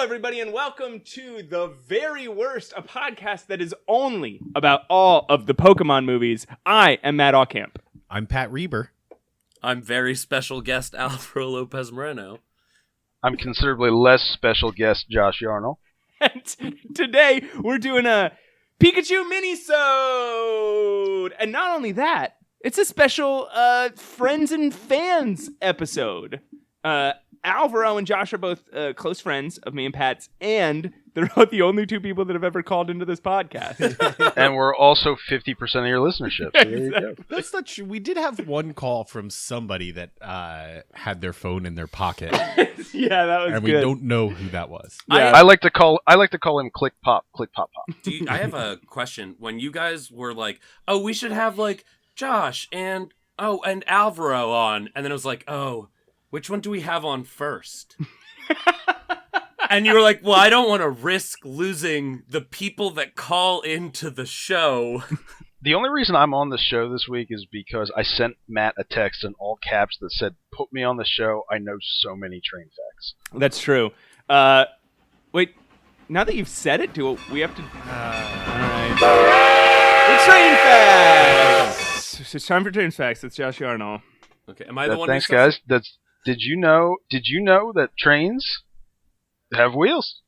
everybody, and welcome to The Very Worst, a podcast that is only about all of the Pokemon movies. I am Matt Aucamp. I'm Pat Reber. I'm very special guest Alvaro Lopez Moreno. I'm considerably less special guest Josh Yarnall. And today, we're doing a Pikachu mini-sode! And not only that, it's a special Friends and Fans episode. Alvaro and Josh are both close friends of me and Pat's, and they're both the only two people that have ever called into this podcast. And we're also 50% of your listenership. So there you go. That's not true. We did have one call from somebody that had their phone in their pocket, Yeah, that was and good. we don't know who that was. Yeah. I like to call him click pop pop. I have a question. When you guys were like, "Oh, we should have like Josh and Alvaro on," and then it was like, "Oh, which one do we have on first?" And you were like, "Well, I don't want to risk losing the people that call into the show." The only reason I'm on the show this week is because I sent Matt a text in all caps that said, "Put me on the show. I know so many train facts." That's true. Wait, now that you've said it, we have to... Alright. It's Train Facts! It's time for Train Facts. It's Josh Yarnall. Okay, am I the one? Thanks, who says guys. Did you know that trains have wheels?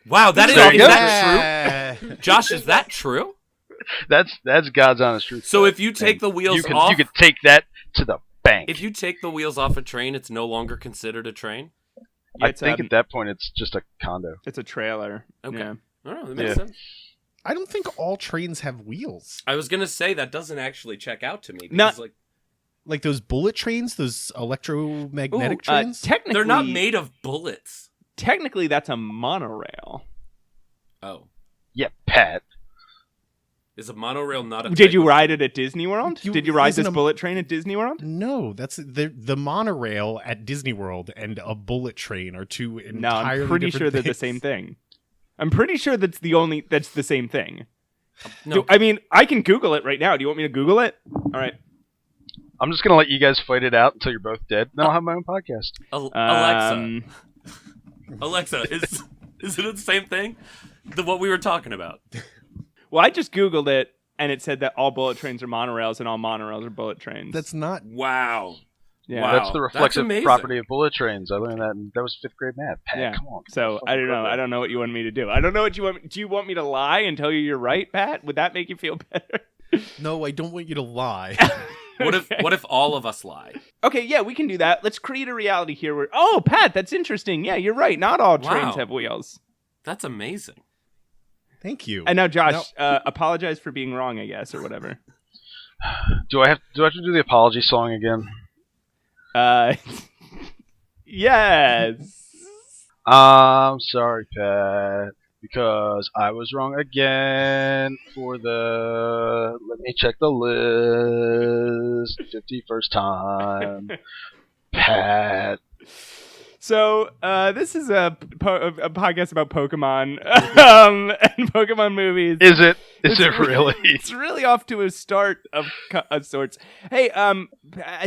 Wow, that is There you go. that true? Josh, is that true? That's God's honest truth. So if you take the wheels off, you could take that to the bank. if you take the wheels off a train, it's no longer considered a train? Yeah, I think at that point it's just a condo. it's a trailer. Okay. Yeah. Oh, that makes Yeah. sense. I don't think all trains have wheels. I was going to say that doesn't actually check out to me. Because, Not- Like those bullet trains, those electromagnetic Ooh, trains. technically, they're not made of bullets. Technically, that's a monorail. Oh. Yeah, Pat. Is a monorail not a Did type you of- ride it at Disney World? Did you ride isn't this bullet train at Disney World? No, that's the monorail at Disney World and a bullet train are two entirely No, I'm pretty different sure they're the things. same thing. I'm pretty sure that's the same thing. No. I mean, I can Google it right now. Do you want me to Google it? All right. I'm just gonna let you guys fight it out until you're both dead. Then I'll have my own podcast. Alexa. Alexa, is it the same thing? What we were talking about. Well, I just Googled it, and it said that all bullet trains are monorails, and all monorails are bullet trains. That's not. Wow. yeah. Wow. That's the reflexive amazing. property of bullet trains. I learned that, and that was 5th grade math. Pat, Yeah. come on. So I don't know. I don't know what you want me to do. I don't know what you want. Do you want me to lie and tell you you're right, Pat? Would that make you feel better? No, I don't want you to lie. What if all of us lie? Okay, yeah, we can do that. Let's create a reality here where... Oh, Pat, that's interesting. Yeah, you're right. Not all trains Wow. have wheels. That's amazing. Thank you. And now, Josh, apologize for being wrong, I guess, or whatever. Do I have to do the apology song again? Yes. I'm sorry, Pat, because I was wrong again for the... Let me check the list. 51st time. Pat. So, this is a podcast about Pokemon and Pokemon movies. Is it? Is it really? It's really off to a start of sorts. Hey,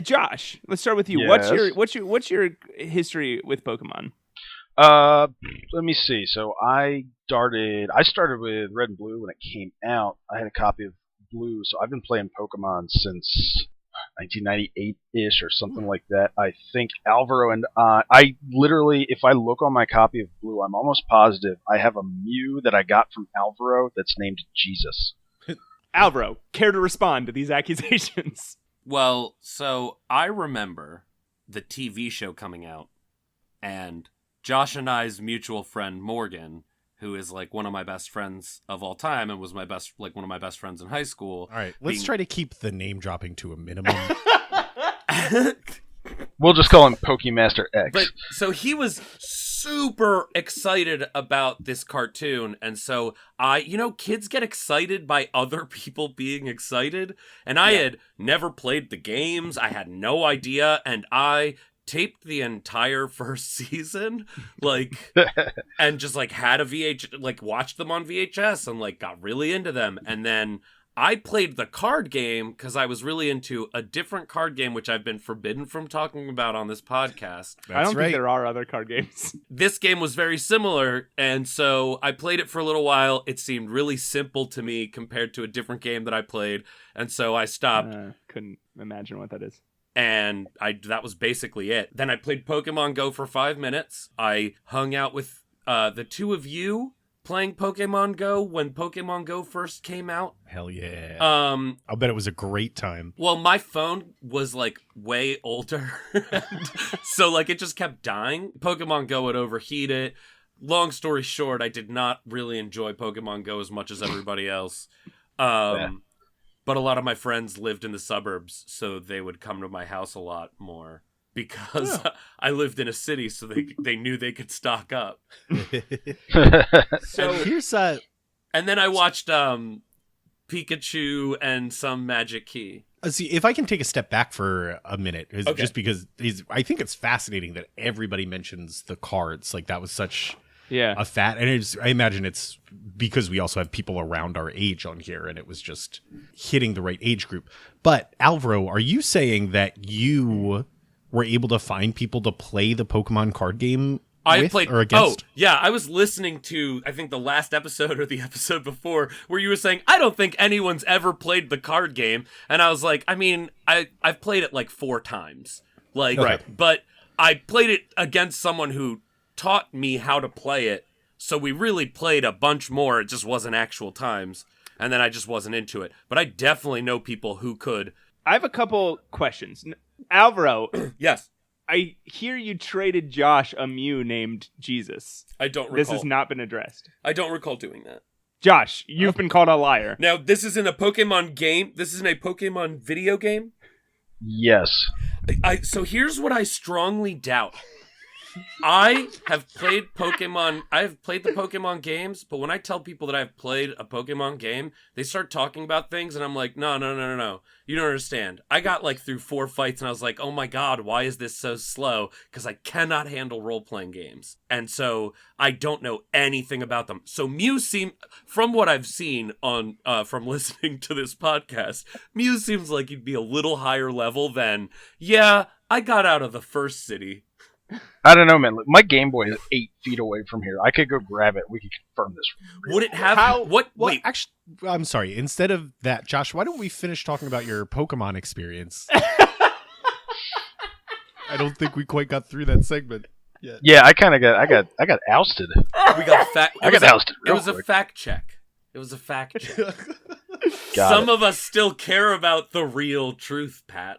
Josh, let's start with you. Yes? What's your history with Pokemon? Let me see. So I started with Red and Blue when it came out. I had a copy of Blue, so I've been playing Pokemon since 1998-ish or something like that. I think Alvaro and I literally, if I look on my copy of Blue, I'm almost positive I have a Mew that I got from Alvaro that's named Jesus. Alvaro, care to respond to these accusations? Well, so I remember the TV show coming out, and Josh and I's mutual friend Morgan, who is like one of my best friends of all time and was one of my best friends in high school. All right, let's try to keep the name dropping to a minimum. We'll just call him Pokemaster X. But so he was super excited about this cartoon, and so kids get excited by other people being excited, and I had never played the games. I had no idea, and I taped the entire first season, and just had a watched them on VHS and got really into them, and then I played the card game because I was really into a different card game, which I've been forbidden from talking about on this podcast. I don't think there are other card games. This game was very similar, and so I played it for a little while. It seemed really simple to me compared to a different game that I played, and so I stopped. Couldn't imagine what that is. And that was basically it. Then I played Pokemon Go for 5 minutes. I hung out with the two of you playing Pokemon Go when Pokemon Go first came out. Hell yeah. I'll bet it was a great time. Well, my phone was like way older. So like it just kept dying. Pokemon Go would overheat it. Long story short, I did not really enjoy Pokemon Go as much as everybody else. But a lot of my friends lived in the suburbs, so they would come to my house a lot more. Because I lived in a city, so they knew they could stock up. So here's and then I watched Pikachu and some Magic Key. See, if I can take a step back for a minute, just because I think it's fascinating that everybody mentions the cards. Like that was such a and I imagine it's because we also have people around our age on here, and it was just hitting the right age group. But Alvaro, are you saying that you were able to find people to play the Pokemon card game or against? Oh, yeah, I was listening to, I think, the last episode or the episode before where you were saying, I don't think anyone's ever played the card game. And I was like, I mean, I've played it like 4 times. Like, but I played it against someone who taught me how to play it. So we really played a bunch more. It just wasn't actual times. And then I just wasn't into it. But I definitely know people who could. I have a couple questions. Alvaro. Yes. I hear you traded Josh a Mew named Jesus. I don't recall. This has not been addressed. I don't recall doing that. Josh, you've been called a liar. Now, this isn't a Pokemon game. This isn't a Pokemon video game? Yes. So here's what I strongly doubt. I have played Pokemon. I have played the Pokemon games, but when I tell people that I've played a Pokemon game, they start talking about things, and I'm like, no. You don't understand. I got like through 4 fights, and I was like, oh my god, why is this so slow? Because I cannot handle role-playing games. And so I don't know anything about them. So Mew from what I've seen on from listening to this podcast, Mew seems like he'd be a little higher level than, I got out of the first city. I don't know, man. My Game Boy is 8 feet away from here. I could go grab it. We could confirm this. Would it have... Wait. Actually, I'm sorry. Instead of that, Josh, why don't we finish talking about your Pokemon experience? I don't think we quite got through that segment yet. Yeah, I got ousted. We got ousted. It was a fact check. It was a fact check. Some of us still care about the real truth, Pat.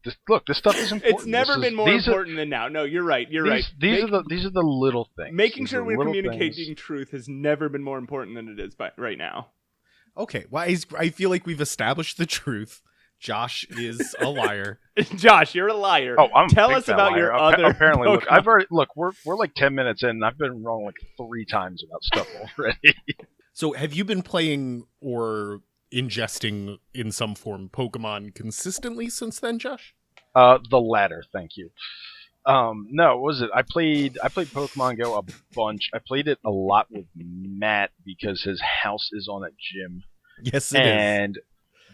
This stuff is important. It's never been more important than now. No, you're right. These are the little things. Making sure we're communicating truth has never been more important than it is right now. Okay, well, I feel like we've established the truth. Josh is a liar. Josh, you're a liar. Oh, Tell us about your other. Apparently, Pokemon. We're like 10 minutes in, and I've been wrong like 3 times about stuff already. So, have you been playing or ingesting in some form Pokemon consistently since then, Josh? The latter, thank you. No, what was it? I played Pokemon Go a bunch. I played it a lot with Matt because his house is on a gym. Yes, it is. And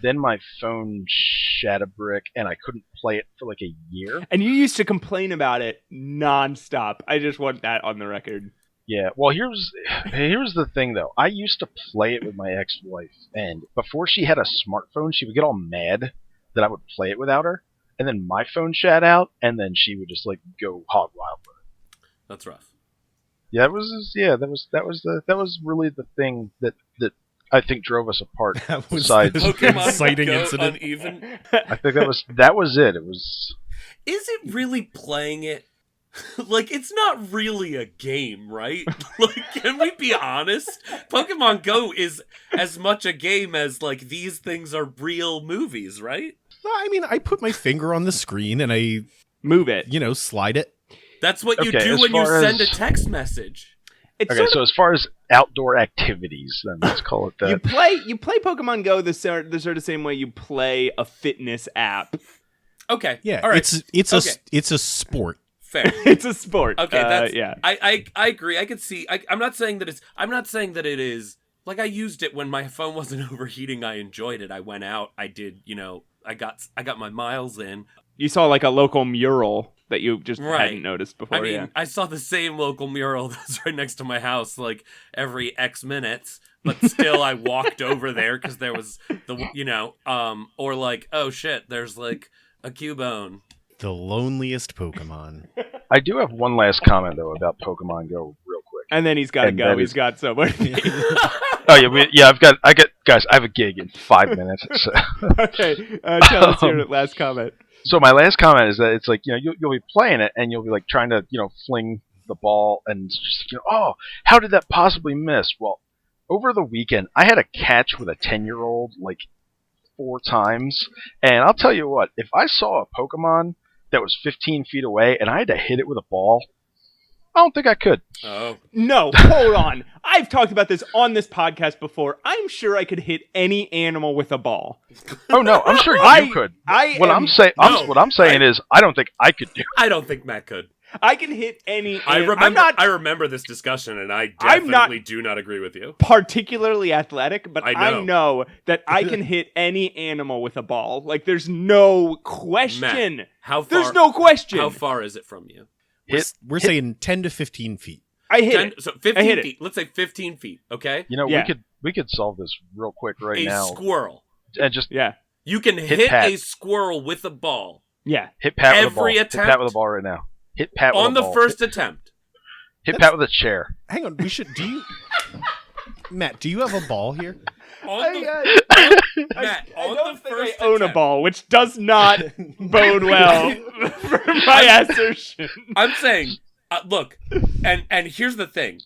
then my phone shat a brick, and I couldn't play it for like a year. And you used to complain about it nonstop. I just want that on the record. Yeah, well, here's the thing, though. I used to play it with my ex-wife, and before she had a smartphone, she would get all mad that I would play it without her, and then my phone shat out, and then she would just like go hog wild with it. That's rough. Yeah, that was really the thing that I think drove us apart. That was besides Pokemon inciting Go incident. Uneven. I think that was it. It was. Is it really playing it? Like, it's not really a game, right? Like, can we be honest? Pokemon Go is as much a game as, like, these things are real movies, right? I mean, I put my finger on the screen and I move it. Slide it. That's what you do when you send a text message. It's so as far as outdoor activities, then let's call it that. You play Pokemon Go the sort of same way you play a fitness app. Okay. Yeah. All right. It's a sport. Fair. It's a sport. Okay, yeah. I agree. I could see. I'm not saying that it is Like I used it when my phone wasn't overheating. I enjoyed it. I went out. I did, I got my miles in. You saw like a local mural that you just hadn't noticed before. I mean, I saw the same local mural that's right next to my house like every X minutes, but still I walked over there because there was or like, oh shit, there's like a Cubone. The loneliest Pokemon. I do have one last comment though about Pokemon Go, real quick. And then he's got to go. He's got somewhere. Oh yeah, I have a gig in 5 minutes. So. Okay, tell us your last comment. So my last comment is that it's like, you'll be playing it and you'll be like trying to, fling the ball and just, oh, how did that possibly miss? Well, over the weekend, I had a catch with a 10-year-old like 4 times. And I'll tell you what, if I saw a Pokemon that was 15 feet away and I had to hit it with a ball, I don't think I could. Oh. No, hold on. I've talked about this on this podcast before. I'm sure I could hit any animal with a ball. Oh no, I'm sure you could. What I'm saying is I don't think I could do it. I don't think Matt could. I can hit any. I remember this discussion, and I definitely do not agree with you. Particularly athletic, but I know that I can hit any animal with a ball. Like, there's no question. Matt, there's no question. How far is it from you? We're saying 10 to 15 feet. I hit it. So 15 feet. Let's say 15 feet, okay? We could solve this real quick now. A squirrel. And just You can hit a squirrel with a ball. Yeah. Hit Pat with a ball. Every attempt. Hit Pat with a ball right now. Hit Pat with a ball. On the first attempt. Hit Pat with a chair. Hang on, Matt, do you have a ball here? I don't think I own a ball, which does not bode well for my assertion. I'm saying, look, and here's the thing: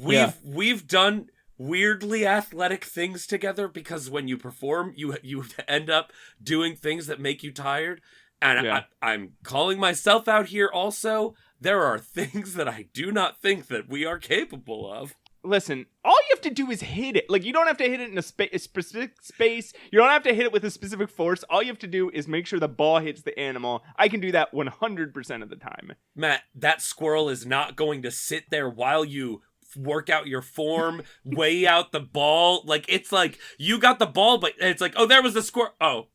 we've done weirdly athletic things together because when you perform, you end up doing things that make you tired. And I'm calling myself out here. Also, there are things that I do not think that we are capable of. Listen, all you have to do is hit it. Like, you don't have to hit it in a specific space. You don't have to hit it with a specific force. All you have to do is make sure the ball hits the animal. I can do that 100% of the time. Matt, that squirrel is not going to sit there while you work out your form, weigh out the ball. Like, it's like, you got the ball, but it's like, oh, there was the squirrel. Oh.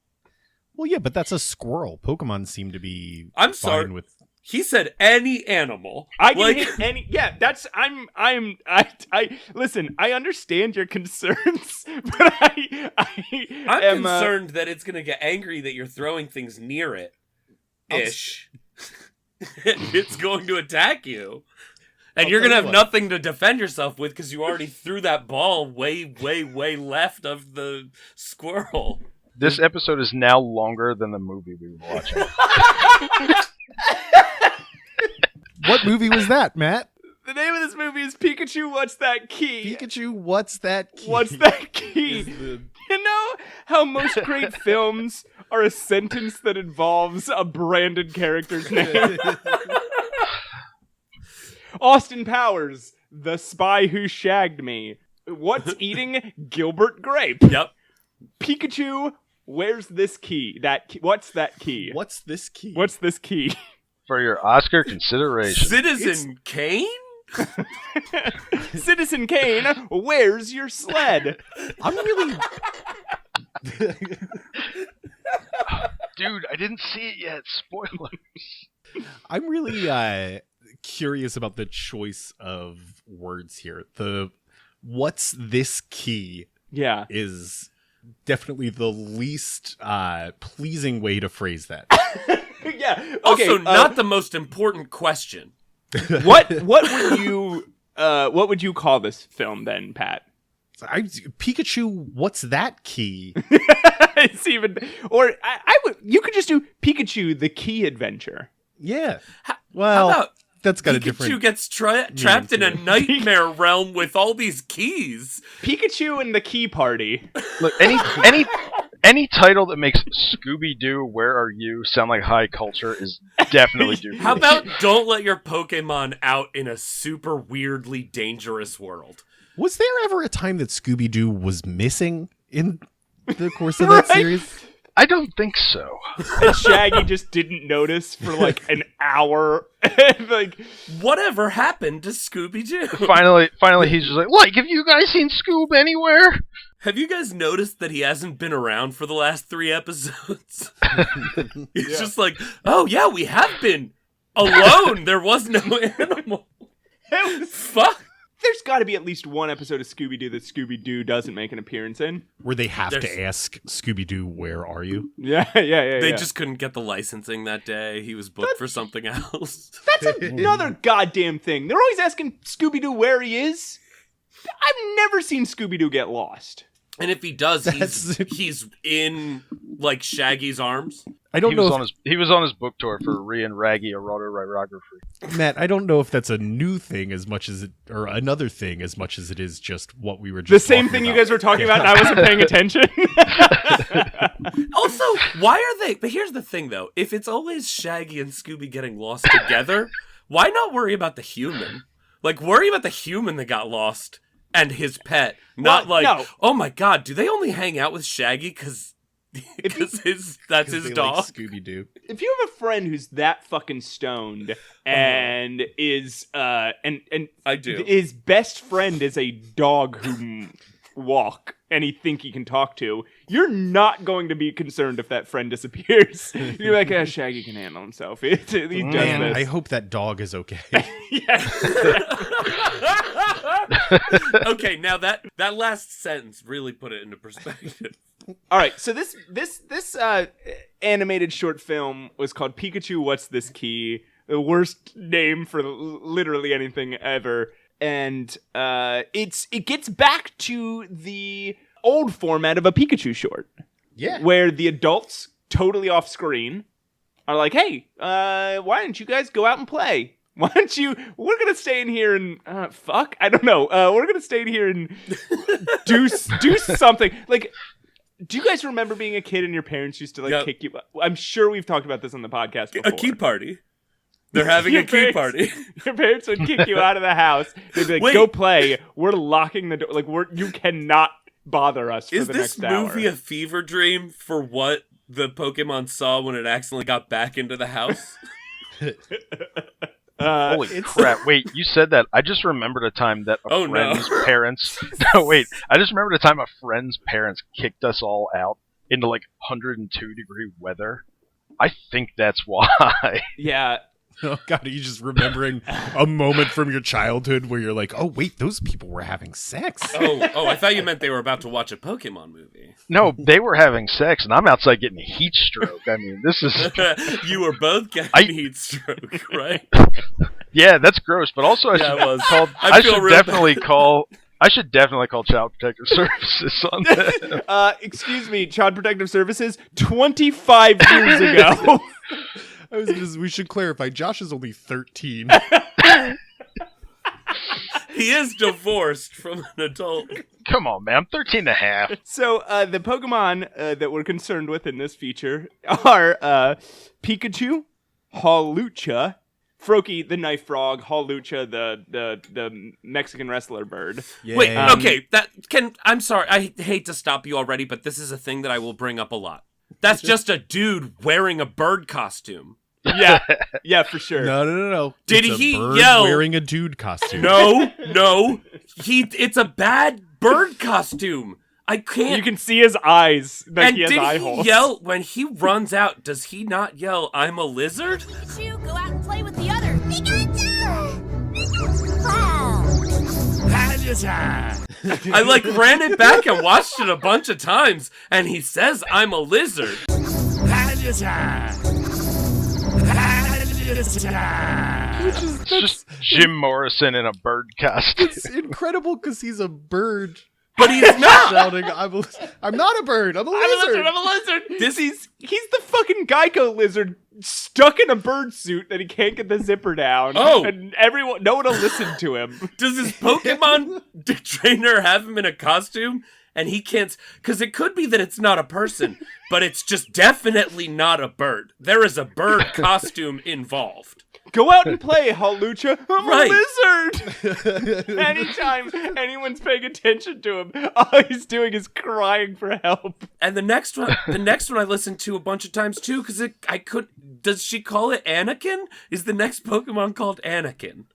Well, yeah, but that's a squirrel. Pokemon seem to be I'm sorry. with... He said any animal. I can hit any. Yeah, that's. I listen. I understand your concerns, but I'm concerned that it's gonna get angry that you're throwing things near it. Ish. It's going to attack you, and you're gonna have nothing to defend yourself with because you already threw that ball way, way, way left of the squirrel. This episode is now longer than the movie we were watching. What movie was that, Matt? The name of this movie is Pikachu, What's That Key? Pikachu, What's That Key? What's that key? You know how most great films are a sentence that involves a branded character's name? Austin Powers, The Spy Who Shagged Me. What's eating Gilbert Grape? Yep. Pikachu, where's this key? What's that key? What's this key? What's this key? For your Oscar consideration. Citizen Kane? Citizen Kane, where's your sled? I'm really... Dude, I didn't see it yet. Spoilers. I'm really curious about the choice of words here. The what's this key is definly the least pleasing way to phrase that. Yeah. Okay, also, not the most important question. What would you call this film then, Pat? Pikachu, what's that key? It's even, or I would. You could just do Pikachu, the Key Adventure. Yeah. How about that's got Pikachu a different. Pikachu gets trapped in a nightmare realm with all these keys. Pikachu and the Key Party. Look, any title that makes Scooby-Doo, Where Are You sound like high culture is definitely due. How about don't let your Pokemon out in a super weirdly dangerous world? Was there ever a time that Scooby-Doo was missing in the course of that series? I don't think so. And Shaggy just didn't notice for like an hour. Like, whatever happened to Scooby-Doo? Finally, he's just like, have you guys seen Scoob anywhere? Have you guys noticed that he hasn't been around for the last 3 episodes? It's just like, oh yeah, we have been alone. There was no animal. Fuck. There's got to be at least one episode of Scooby-Doo that Scooby-Doo doesn't make an appearance in. Where they have to ask Scooby-Doo, where are you? Yeah. They just couldn't get the licensing that day. He was booked for something else. That's another goddamn thing. They're always asking Scooby-Doo where he is. I've never seen Scooby-Doo get lost. And if he does, he's in, like, Shaggy's arms. I don't know. He was on his book tour for Ree and Raggy Autobiography. Matt, I don't know if that's a new thing as much as or another thing as much as it is just what we were just the same thing about. You guys were talking about and I wasn't paying attention. Also, why are they... But here's the thing, though. If it's always Shaggy and Scooby getting lost together, why not worry about the human? Like, worry about the human that got lost and his pet. Not oh my god, do they only hang out with Shaggy because that's his dog? Like Scooby-Doo. If you have a friend who's that fucking stoned and is and I do. His best friend is a dog who walk and he think he can talk to, you're not going to be concerned if that friend disappears. You're like, Shaggy can handle himself. He does this. I hope that dog is okay. Okay, now that last sentence really put it into perspective. All right, so this animated short film was called Pikachu, What's This Key? The worst name for literally anything ever. And it gets back to the old format of a Pikachu short. Yeah. Where the adults, totally off screen, are like, hey, why don't you guys go out and play? Why don't you... We're going to stay in here and... fuck? I don't know. We're going to stay in here and do something. Like... Do you guys remember being a kid and your parents used to kick you? I'm sure we've talked about this on the podcast before. A key party. They're having a key party. Your parents would kick you out of the house. They'd be like, go play. We're locking the door. Like, you cannot bother us for the next hour. Is this movie a fever dream for what the Pokemon saw when it accidentally got back into the house? Holy crap. Wait, you said that. I just remembered a time that a friend's parents... No, wait. I just remembered a time a friend's parents kicked us all out into, 102-degree weather. I think that's why. Yeah. Oh, God, are you just remembering a moment from your childhood where you're like, oh, wait, those people were having sex? Oh, I thought you meant they were about to watch a Pokemon movie. No, they were having sex, and I'm outside getting a heat stroke. I mean, this is... You were both getting heat stroke, right? Yeah, that's gross, but also I should definitely call Child Protective Services on that. Excuse me, Child Protective Services, 25 years ago. We should clarify, Josh is only 13. He is divorced from an adult. Come on, man. I'm 13 and a half. So, the Pokemon that we're concerned with in this feature are Pikachu, Hawlucha, Froakie the Knife Frog, Hawlucha the Mexican wrestler bird. Yeah. Wait, okay, I'm sorry, I hate to stop you already, but this is a thing that I will bring up a lot. That's just a dude wearing a bird costume. Yeah, for sure. No. Did it's he a bird yell? Wearing a dude costume. No. It's a bad bird costume. I can't. You can see his eyes. And he has eye holes. Did he yell when he runs out? Does he not yell, "I'm a lizard"? Pikachu, go out and play with the others. Pikachu! I ran it back and watched it a bunch of times, and he says, "I'm a lizard." It's just Jim Morrison in a bird costume. It's incredible because he's a bird. But he's not shouting, I'm not a bird, I'm a lizard. I'm a lizard. He's the fucking Geico lizard stuck in a bird suit that he can't get the zipper down. Oh. And no one will listen to him. Does his Pokemon trainer have him in a costume? And he can't, because it could be that it's not a person, but it's just definitely not a bird. There is a bird costume involved. Go out and play, Halucha. I'm Right. a lizard. Anytime anyone's paying attention to him, all he's doing is crying for help. And the next one I listened to a bunch of times too, because I could. Does she call it Anakin? Is the next Pokemon called Anakin?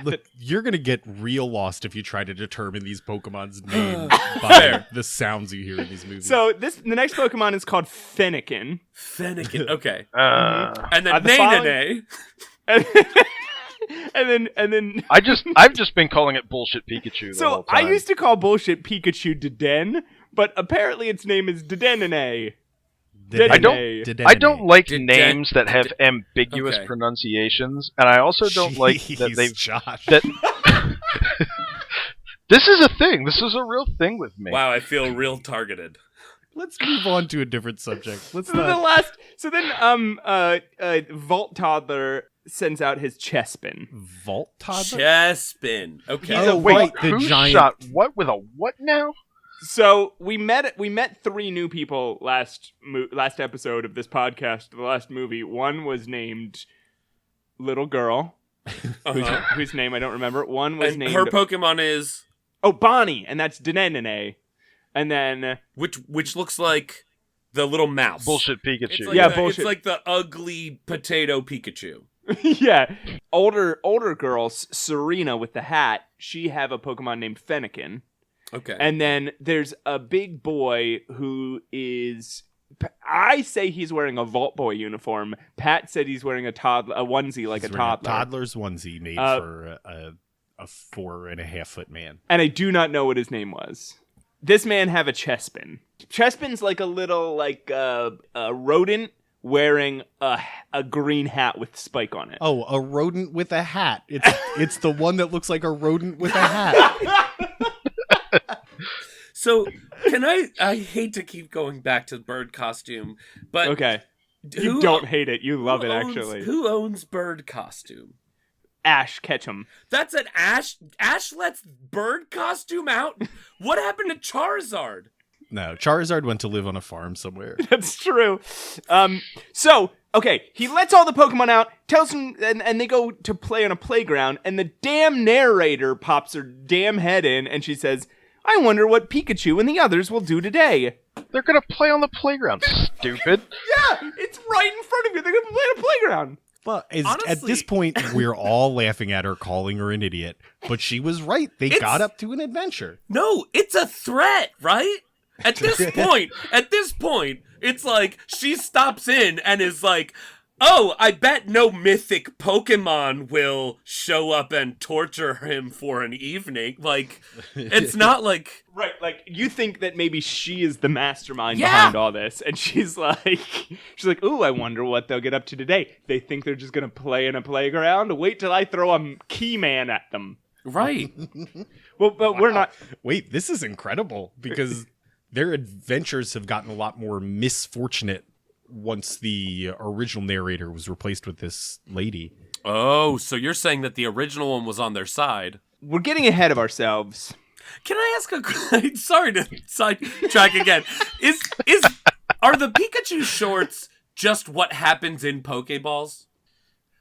Look, you're gonna get real lost if you try to determine these Pokemon's name by the sounds you hear in these movies. So the next Pokemon is called Fennekin. Fennekin. Okay. Uh, And then the Nene. and then I've just been calling it bullshit Pikachu the whole so I time. used to call bullshit Pikachu Deden, but apparently its name is Dedenene. I don't like Did- names that have did- ambiguous okay. pronunciations, and I also don't like that Jeez, they've Josh. that. This is a thing. This is a real thing with me. Wow, I feel real targeted. Let's move on to a different subject. Let's So then Vault Toddler sends out his Chespin. Vault Toddler. Chespin. Okay. Oh, Wait, right, the who giant- shot what with a what now? So we met three new people last episode of this podcast, the last movie. One was named Little Girl, Uh-huh. whose name I don't remember. One was And named her Pokemon is Bonnie, and that's Denenene. And then which looks like the little mouse. Bullshit It's Pikachu. like Yeah, It's like the ugly potato Pikachu. yeah, older girl Serena with the hat. She have a Pokemon named Fennekin. Okay. And then there's a big boy who is. I say he's wearing a Vault Boy uniform. Pat said he's wearing a onesie like He's a wearing toddler. Toddler's onesie made for a 4.5 foot man. And I do not know what his name was. This man have a Chespin. Chespin's like a little a rodent wearing a green hat with spike on it. Oh, a rodent with a hat. It's the one that looks like a rodent with a hat. So can I hate to keep going back to the bird costume, but Okay. You who- don't hate it. You love who it, owns- actually. Who owns bird costume? Ash Ketchum. That's an Ash. Ash lets bird costume out. What happened to Charizard? No, Charizard went to live on a farm somewhere. That's true. So, okay, he lets all the Pokemon out, tells them, and they go to play on a playground, and the damn narrator pops her damn head in, and she says, I wonder what Pikachu and the others will do today. They're gonna play on the playground, stupid. Yeah, it's right in front of you. They're going to play on a playground. Well, Honestly- at this point, we're all laughing at her, calling her an idiot. But she was right. They got up to an adventure. No, it's a threat, right? At this point, it's like she stops in and is like, oh, I bet no mythic Pokemon will show up and torture him for an evening. Like, it's not like... Right, like, you think that maybe she is the mastermind Yeah. behind all this, and she's like, ooh, I wonder what they'll get up to today. They think they're just going to play in a playground? Wait till I throw a key man at them. Right. Well, but we're not... Wait, this is incredible because their adventures have gotten a lot more misfortunate once the original narrator was replaced with this lady. Oh, so you're saying that the original one was on their side. We're getting ahead of ourselves. Can I ask a sorry to sidetrack again. Are the Pikachu shorts just what happens in Pokeballs?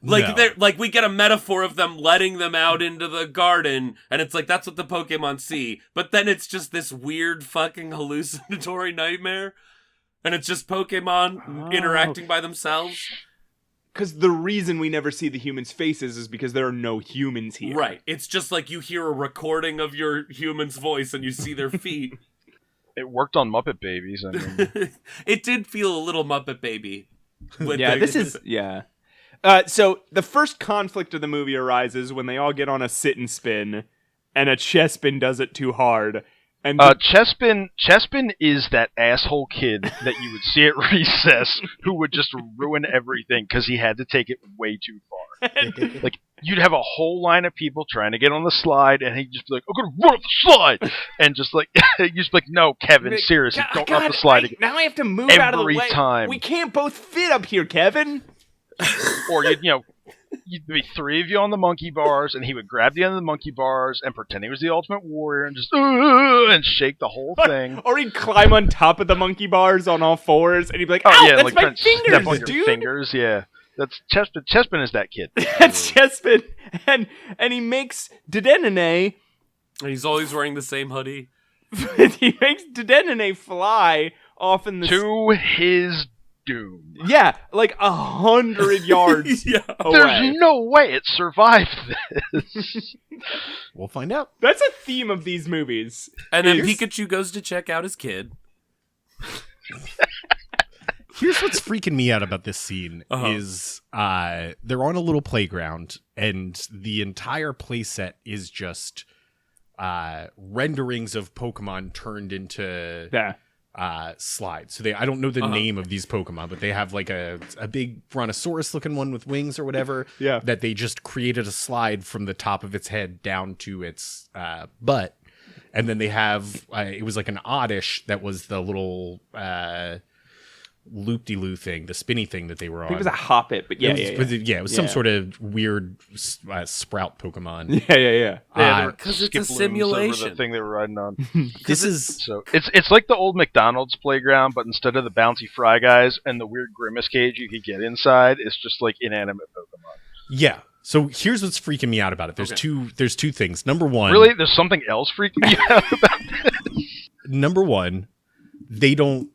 Like No. they're like we get a metaphor of them letting them out into the garden, and it's like that's what the Pokemon see. But then it's just this weird fucking hallucinatory nightmare. And it's just Pokemon interacting by themselves. Because the reason we never see the humans' faces is because there are no humans here. Right. It's just like you hear a recording of your human's voice and you see their feet. It worked on Muppet Babies. I mean, It did feel a little Muppet Baby. with Yeah, the- this is... Yeah. So the first conflict of the movie arises when they all get on a sit and spin, and a Chespin does it too hard. And Chespin is that asshole kid that you would see at recess who would just ruin everything because he had to take it way too far. Like, you'd have a whole line of people trying to get on the slide, and he'd just be like, I'm going to run up the slide! And just like, you'd just be like, no, Kevin, seriously, don't run up the slide again. Now I have to move out of the Every way. time. We can't both fit up here, Kevin. Or, you'd be three of you on the monkey bars, and he would grab the end of the monkey bars and pretend he was the ultimate warrior and just and shake the whole thing. Or he'd climb on top of the monkey bars on all fours, and he'd be like, Oh ow, yeah, that's like my trying to step on fingers, your dude. fingers, yeah. That's Chespin. Chespin is that kid. That's Chespin, and he makes Dedenne. He's always wearing the same hoodie. He makes Dedenne fly off in the to his doom. Yeah, like 100 yards Yeah. away. There's no way it survived this. We'll find out. That's a theme of these movies. And then Pikachu goes to check out his kid. Here's what's freaking me out about this scene is they're on a little playground, and the entire playset is just renderings of Pokemon turned into slides. So I don't know the name of these Pokemon, but they have like a big Brontosaurus looking one with wings or whatever. Yeah. That they just created a slide from the top of its head down to its butt. And then they have it was like an Oddish that was the little loop-de-loo thing, the spinny thing that they were on. I think it was a Hoppit, but it was some sort of weird sprout Pokemon. Yeah. Because it's a Skip Looms simulation. over the thing they were riding on. This is So it's like the old McDonald's playground, but instead of the bouncy fry guys and the weird Grimace cage you could get inside, it's just like inanimate Pokemon. yeah. So here's what's freaking me out about it. There's two things. Number one, Really, there's something else freaking you out about this? Number one, they don't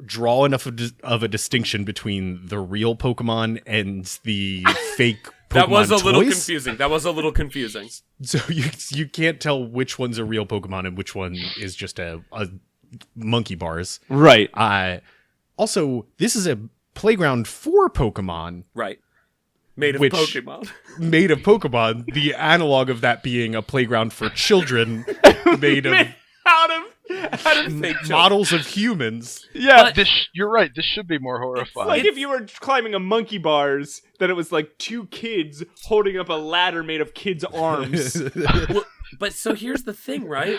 draw enough of a distinction between the real Pokemon and the fake Pokemon That was a little toys. confusing. So you can't tell which one's a real Pokemon and which one is just a monkey bars. Right. Also, this is a playground for Pokemon. Right. Made of Pokemon. Made of Pokemon. The analog of that being a playground for children made of out of fake models of humans. Yeah. You're right. This should be more horrifying. Like if you were climbing a monkey bars, that it was like two kids holding up a ladder made of kids' arms. But so here's the thing, right?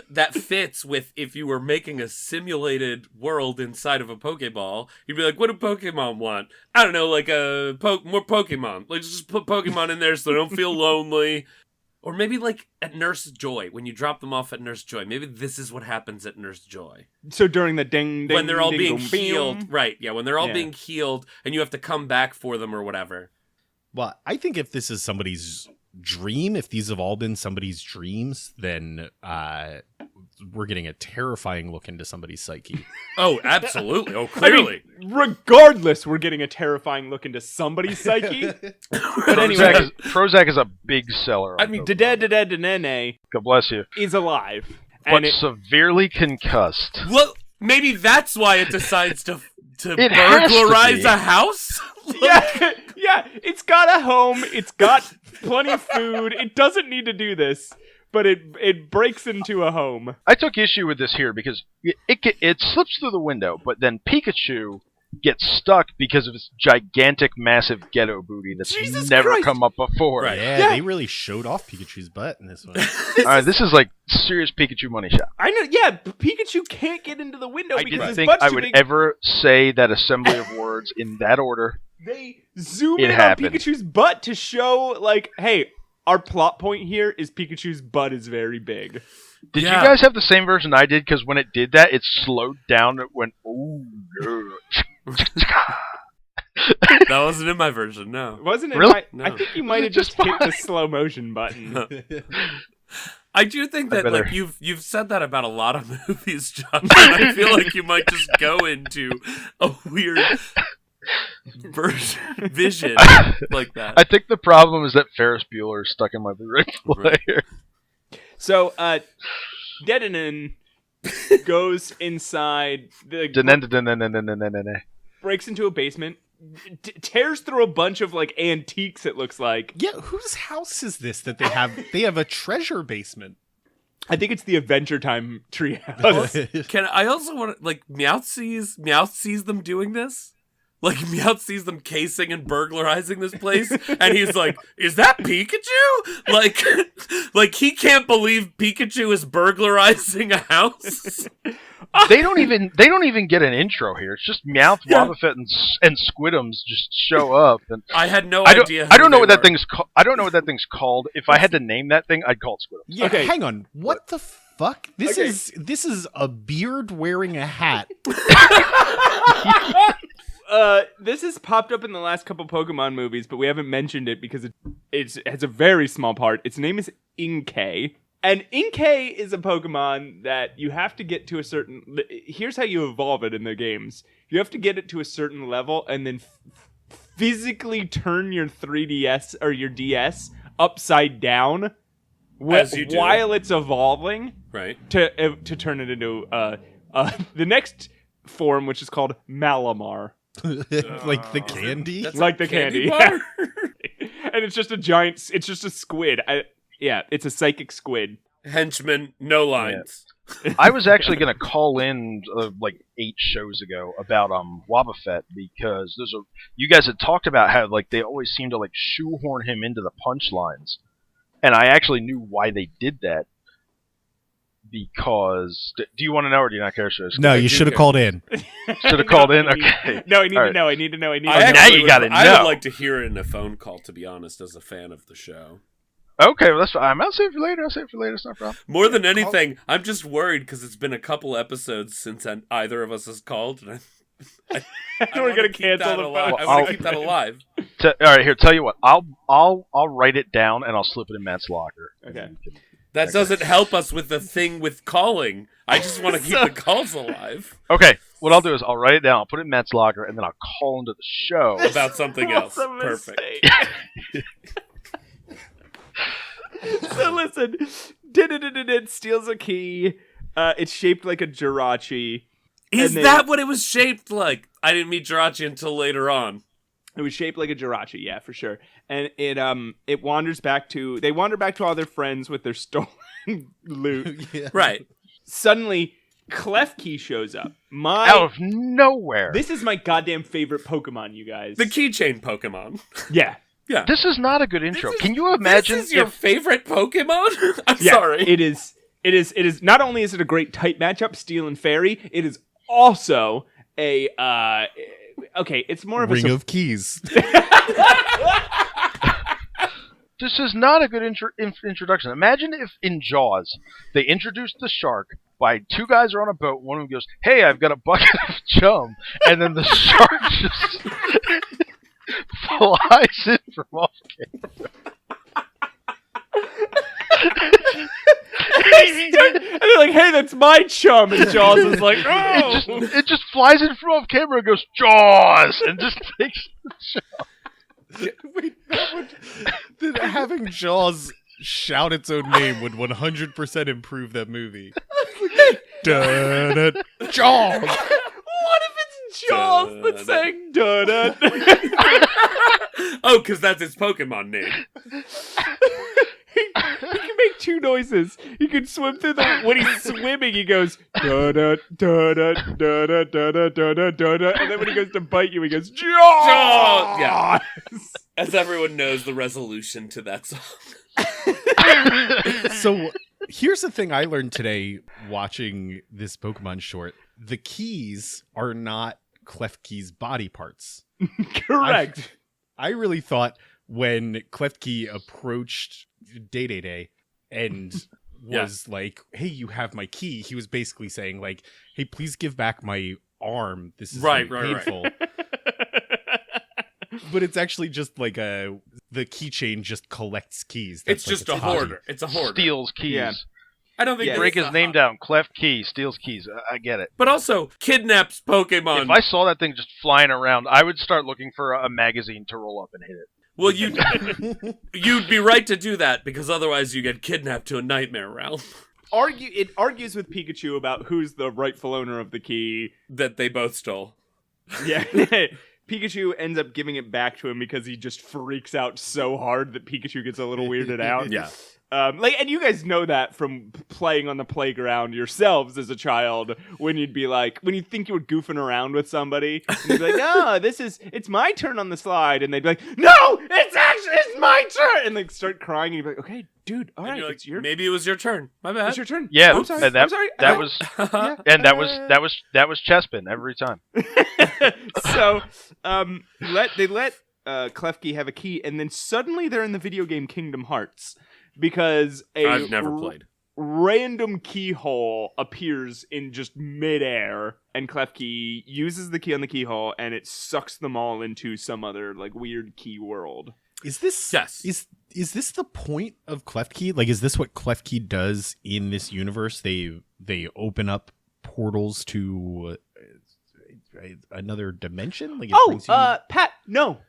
That fits with if you were making a simulated world inside of a Pokeball. You'd be like, what do Pokemon want? I don't know, like more Pokemon. Like just put Pokemon in there so they don't feel lonely. Or maybe like at Nurse Joy, when you drop them off at Nurse Joy. Maybe this is what happens at Nurse Joy. So during the ding when they're all being ding, healed. boom. Right, yeah, when they're all being healed and you have to come back for them or whatever. Well, I think if this is somebody's dream, if these have all been somebody's dreams, then we're getting a terrifying look into somebody's psyche. Oh, absolutely. Oh, clearly. I mean, regardless, we're getting a terrifying look into somebody's psyche. But anyway, Prozac is a big seller. I mean, Dedenne God bless you. is alive. But severely concussed. Well, maybe that's why it decides to It has to burglarize be. a house? Yeah, it's got a home, it's got plenty of food, it doesn't need to do this, but it breaks into a home. I took issue with this here because it slips through the window, but then Pikachu gets stuck because of his gigantic, massive ghetto booty that's Jesus never Christ. come up before. Right. Yeah, they really showed off Pikachu's butt in this one. Alright, this is like serious Pikachu money shot. I know, yeah, Pikachu can't get into the window I because didn't his think butt's I too would big. ever say that assembly of words in that order. They zoom It in happened. on Pikachu's butt to show, like, hey, our plot point here is Pikachu's butt is very big. Did Yeah. you guys have the same version I did? Because when it did that, it slowed down. It went, ooh, no. That wasn't in my version, no. Wasn't it? Really? No. I think you might have Was it just just hit the mine? slow motion button. I do think that better- like you've said that about a lot of movies, Josh. And I feel like you might just go into a weird vision like that. I think the problem is that Ferris Bueller is stuck in my Blu-ray player. So, Dedenne goes inside, breaks into a basement, tears through a bunch of, like, antiques, it looks like. Yeah, whose house is this that they have? They have a treasure basement. I think it's the Adventure Time treehouse. Can I also want to, like, Meowth sees them doing this? Like, Meowth sees them casing and burglarizing this place, and he's like, is that Pikachu? Like he can't believe Pikachu is burglarizing a house? They don't even get an intro here. It's just Meowth, Wobbuffet, and Squidums just show up. And I had no I don't, idea. I don't know who what they that thing's called. I don't know what that thing's called. If I had to name that thing, I'd call it Squidums. Yeah, Okay. hang on. What the fuck? This Okay. is a beard wearing a hat. this has popped up in the last couple Pokemon movies, but we haven't mentioned it because it has a very small part. Its name is Inkay. And Inkay is a Pokemon that you have to get to a certain... Here's how you evolve it in the games. You have to get it to a certain level and then physically turn your 3DS or your DS upside down while it's evolving. Right. To turn it into the next form, which is called Malamar. Like the candy? That's Like a the candy. bar? And it's just a squid. It's a psychic squid. Henchman, no lines. Yeah. I was actually going to call in like 8 shows ago about Wobbuffet because you guys had talked about how like they always seem to like shoehorn him into the punchlines, and I actually knew why they did that. Because do you want to know or do you not care? No, you should have called in. Should have called in. Okay. No, I need All to right. know. I need to know. Now you got to know. I would like to hear it in a phone call, to be honest, as a fan of the show. Okay, well, that's fine. I'll save it for later. It's not a problem. More than anything, I'm just worried because it's been a couple episodes since either of us has called, and We're gonna cancel the phone. I want to keep that alive. All right, here. Tell you what. I'll write it down and I'll slip it in Matt's locker. Okay. That doesn't help us with the thing with calling. I just want to keep the calls alive. Okay, what I'll do is I'll write it down, I'll put it in Matt's locker, and then I'll call into the show. About something else. Perfect. So listen, it steals a key. It's shaped like a Jirachi. Is that what it was shaped like? I didn't meet Jirachi until later on. It was shaped like a Jirachi, yeah, for sure. And it wanders back to... They wander back to all their friends with their stolen loot. Yeah. Right. Suddenly, Klefki shows up. Out of nowhere. This is my goddamn favorite Pokemon, you guys. The keychain Pokemon. Yeah. Yeah. This is not a good intro. Can you imagine This is your favorite Pokemon? I'm sorry. It is. Not only is it a great type matchup, Steel and Fairy, it is also a... okay, it's more of a... Ring of Keys. This is not a good introduction. Imagine if in Jaws they introduced the shark by 2 guys are on a boat. One of them goes, "Hey, I've got a bucket of chum," and then the shark just flies in from off camera. And they're like, "Hey, that's my chum," and Jaws is like, "Oh!" It just flies in from off camera and goes, "Jaws!" and just takes the chum. Wait, having Jaws shout its own name would 100% improve that movie. Jaws! What if it's Jaws that's saying da-da? Oh, because that's his Pokemon name. He can make 2 noises. He can swim through the... When he's swimming, he goes da-da, da-da, da-da, da-da, da-da, da-da. And then when he goes to bite you, he goes Jaws! Yeah. As everyone knows, the resolution to that song. So here's the thing I learned today watching this Pokemon short. The keys are not Klefki's body parts. Correct. I really thought when Klefki approached Day and was like, "Hey, you have my key," he was basically saying like, "Hey, please give back my arm. This is painful." Right. But it's actually just like the keychain just collects keys. It's just a hoarder. It's a hoarder. Steals keys. Yeah. I don't think break his name down. Cleft key, steals keys. I get it. But also kidnaps Pokemon. If I saw that thing just flying around, I would start looking for a magazine to roll up and hit it. Well, you'd be right to do that because otherwise you get kidnapped to a nightmare realm. It argues with Pikachu about who's the rightful owner of the key that they both stole. Yeah. Pikachu ends up giving it back to him because he just freaks out so hard that Pikachu gets a little weirded out. Yeah. And you guys know that from playing on the playground yourselves as a child, when you'd be like, when you think you were goofing around with somebody, and you'd be like, "No, it's my turn on the slide," and they'd be like, "No, it's my turn," and like start crying, and you'd be like, "Okay, dude, all right, like, it's your maybe it was your turn. My bad. It's your turn. Yeah, I'm sorry. and I'm sorry. that was Chespin every time. So, they let Klefki have a key, and then suddenly they're in the video game Kingdom Hearts. Because I've never played. random keyhole appears in just midair, and Klefki uses the key on the keyhole, and it sucks them all into some other like weird key world. Is this Yes. Is this the point of Klefki? Like, is this what Klefki does in this universe? They open up portals to another dimension. Like, it brings you... Pat, no.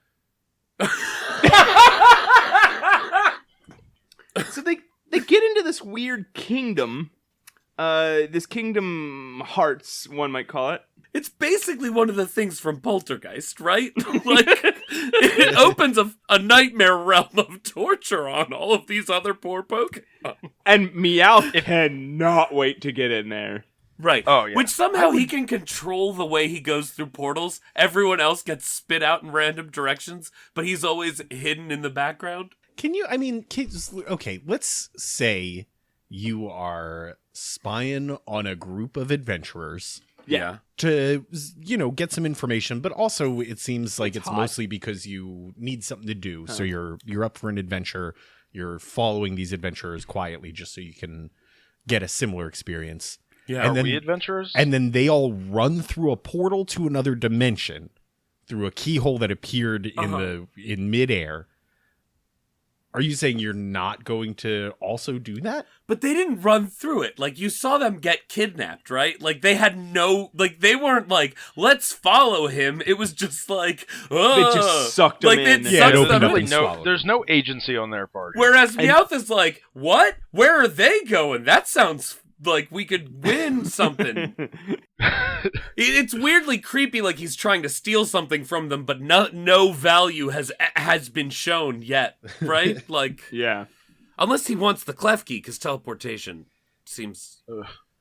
So they get into this weird kingdom, this Kingdom Hearts, one might call it. It's basically one of the things from Poltergeist, right? Like, it opens a nightmare realm of torture on all of these other poor Pokemon. And Meowth cannot wait to get in there. Right. Oh, yeah. Which somehow he can control the way he goes through portals. Everyone else gets spit out in random directions, but he's always hidden in the background. Okay, let's say you are spying on a group of adventurers. Yeah. To, get some information, but also it seems like it's mostly because you need something to do. So you're up for an adventure. You're following these adventurers quietly just so you can get a similar experience. Yeah. And Are we adventurers? And then they all run through a portal to another dimension through a keyhole that appeared in midair. Are you saying you're not going to also do that? But they didn't run through it. Like, you saw them get kidnapped, right? Like, they had they weren't like, let's follow him. It was just like, They just sucked them in. Yeah, it opened up really and no, swallowed. there's no agency on their part. Whereas Meowth is like, what? Where are they going? That sounds like we could win something. It's weirdly creepy, like he's trying to steal something from them, but no value has been shown yet, right? Like, Yeah. unless he wants the Klefki, because teleportation seems...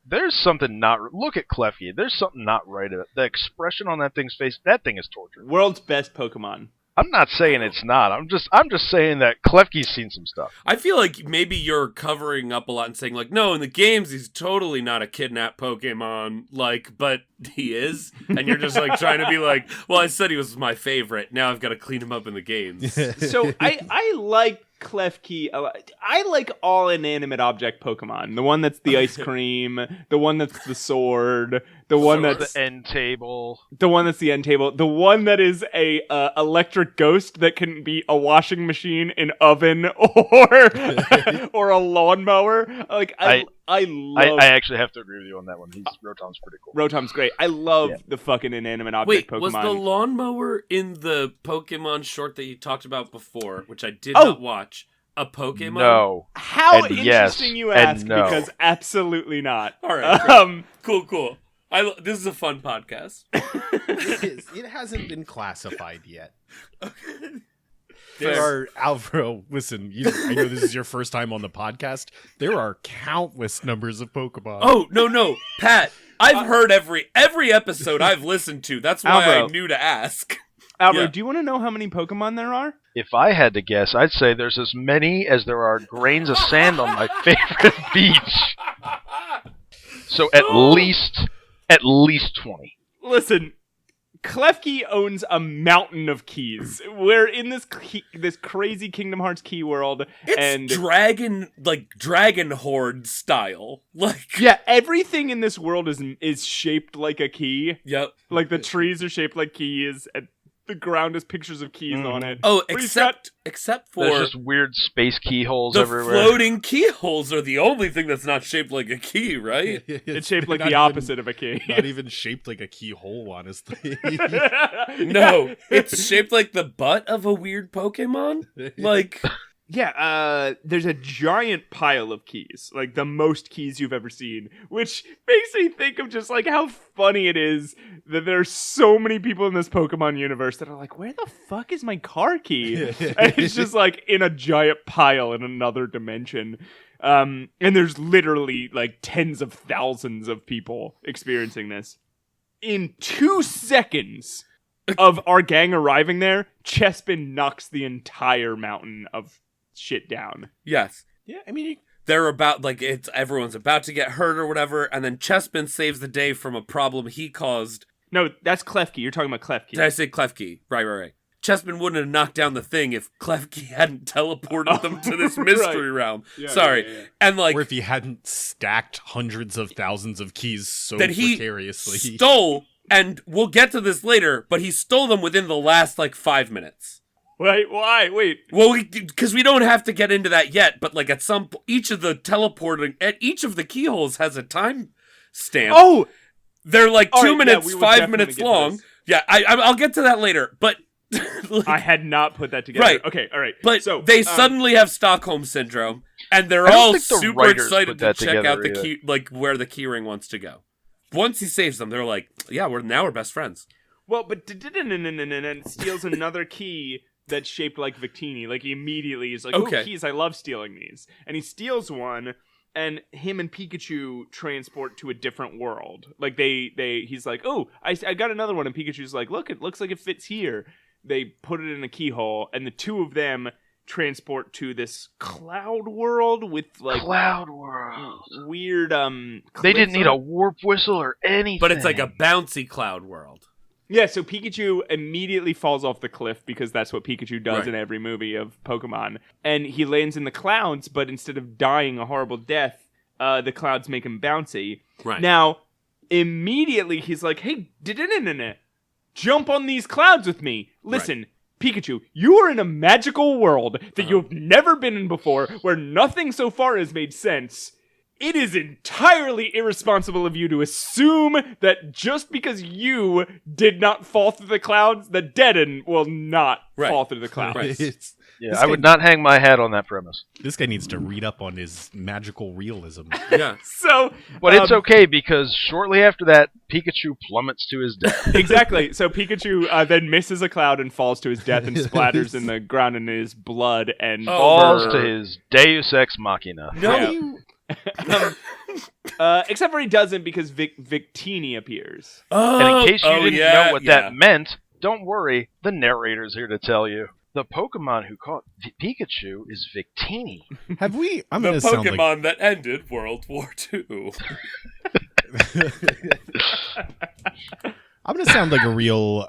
There's something not... Look at Klefki. There's something not right about it. The expression on that thing's face, that thing is torture. World's best Pokemon. I'm not saying it's not. I'm just saying that Klefki's seen some stuff. I feel like maybe you're covering up a lot and saying, like, no, in the games, he's totally not a kidnapped Pokemon, like, but he is. And you're just, like, trying to be like, well, I said he was my favorite. Now I've got to clean him up in the games. So I like Klefki a lot. I like all inanimate object Pokemon. The one that's the ice cream, the one that's the sword, the one that's the end table, the one that's the end table, the one that is a electric ghost that can be a washing machine, an oven, or a lawnmower. Like I actually have to agree with you on that one. Rotom's pretty cool. Rotom's great. I love the fucking inanimate object Pokemon. Was the lawnmower in the Pokemon short that you talked about before, which I did not watch, a Pokemon? No. How and interesting yes, you ask, no. because absolutely not. All right. Cool. This is a fun podcast. It hasn't been classified yet. There are, Alvaro, listen, I know this is your first time on the podcast. There are countless numbers of Pokemon. Oh, no. Pat, I've heard every episode I've listened to. That's why Alvaro. I knew to ask. Alvaro, Yeah. do you want to know how many Pokemon there are? If I had to guess, I'd say there's as many as there are grains of sand on my favorite beach. So at least 20. Listen, Klefki owns a mountain of keys. We're in this crazy Kingdom Hearts key world, It's dragon horde style. Like, yeah, everything in this world is shaped like a key. yep. Like the trees are shaped like keys, and the ground has pictures of keys on it. Oh, But he's except for There's just weird space keyholes the everywhere. floating keyholes are the only thing that's not shaped like a key, right? It's shaped like Not the even- opposite of a key. Not even shaped like a keyhole, honestly. No, it's shaped like the butt of a weird Pokemon. Like, Yeah, there's a giant pile of keys, like the most keys you've ever seen, which makes me think of just like how funny it is that there's so many people in this Pokemon universe that are like, where the fuck is my car key? And it's just like in a giant pile in another dimension. And there's literally like tens of thousands of people experiencing this. In 2 seconds of our gang arriving there, Chespin knocks the entire mountain of shit down. yes. Yeah, I mean, They're about, like, everyone's about to get hurt or whatever, and then Chespin saves the day from a problem he caused. No, that's Klefki. You're talking about Klefki. Did I say Klefki? Right. Chessman wouldn't have knocked down the thing if Klefki hadn't teleported them to this mystery realm. Yeah, Sorry. yeah. And like, or if he hadn't stacked hundreds of thousands of keys so that he precariously. stole, and we'll get to this later, but he stole them within the last like 5 minutes. Wait, why? Wait. Well, because we don't have to get into that yet, but like at each of the keyholes has a time stamp. Oh! They're like All 2 right, minutes, we will 5 definitely minutes get to long. this. Yeah, I'll get to that later, but... like, I had not put that together. Right. Okay, all right. but so, they suddenly have Stockholm Syndrome, and they're I don't all think the super writers excited put to that check out the together key, like where the keyring wants to go. Once he saves them, they're like, yeah, we're best friends. Well, but steals another key that's shaped like Victini. Like, he immediately is like, Okay. oh, keys, I love stealing these. And he steals one, and him and Pikachu transport to a different world. Like, he's like, oh, I got another one. And Pikachu's like, look, it looks like it fits here. They put it in a keyhole, and the two of them transport to this cloud world with, like... Cloud World. Weird, They didn't cliffs need on a it. warp whistle or anything. But it's like a bouncy cloud world. Yeah, so Pikachu immediately falls off the cliff because that's what Pikachu does Right. in every movie of Pokemon. And he lands in the clouds, but instead of dying a horrible death, the clouds make him bouncy. Right. Now, immediately he's like, hey, jump on these clouds with me. Listen, Pikachu, you are in a magical world that you've never been in before, where nothing so far has made sense. It is entirely irresponsible of you to assume that just because you did not fall through the clouds, the Deaden will not fall through the clouds. Right. I would not hang my hat on that premise. This guy needs to read up on his magical realism. Yeah. So, But it's okay, because shortly after that, Pikachu plummets to his death. exactly. So Pikachu then misses a cloud and falls to his death and splatters in the ground in his blood and Falls fur. to his Deus Ex Machina. No. Except for he doesn't because Victini appears. Oh, And in case you didn't know what yeah. that meant, don't worry, the narrator's here to tell you. The Pokemon who caught Pikachu is Victini. Have we? I'm The gonna sound like Pokemon that ended World War II. I'm gonna sound like a real